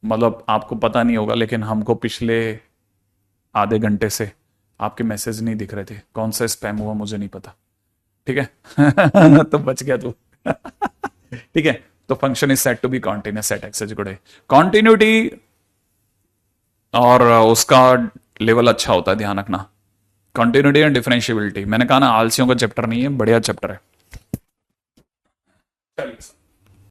मतलब आपको पता नहीं होगा, लेकिन हमको पिछले आधे घंटे से आपके मैसेज नहीं दिख रहे थे, कौन सा स्पैम हुआ मुझे नहीं पता, ठीक है। तो बच गया तू। ठीक है, तो function is set to be continuous at x is equal to continuity, और उसका लेवल अच्छा होता है, ध्यान रखना। कंटिन्यूटी एंड डिफरेंशियबिलिटी, मैंने कहा ना आलसियों का चैप्टर नहीं है, बढ़िया चैप्टर है। चलिए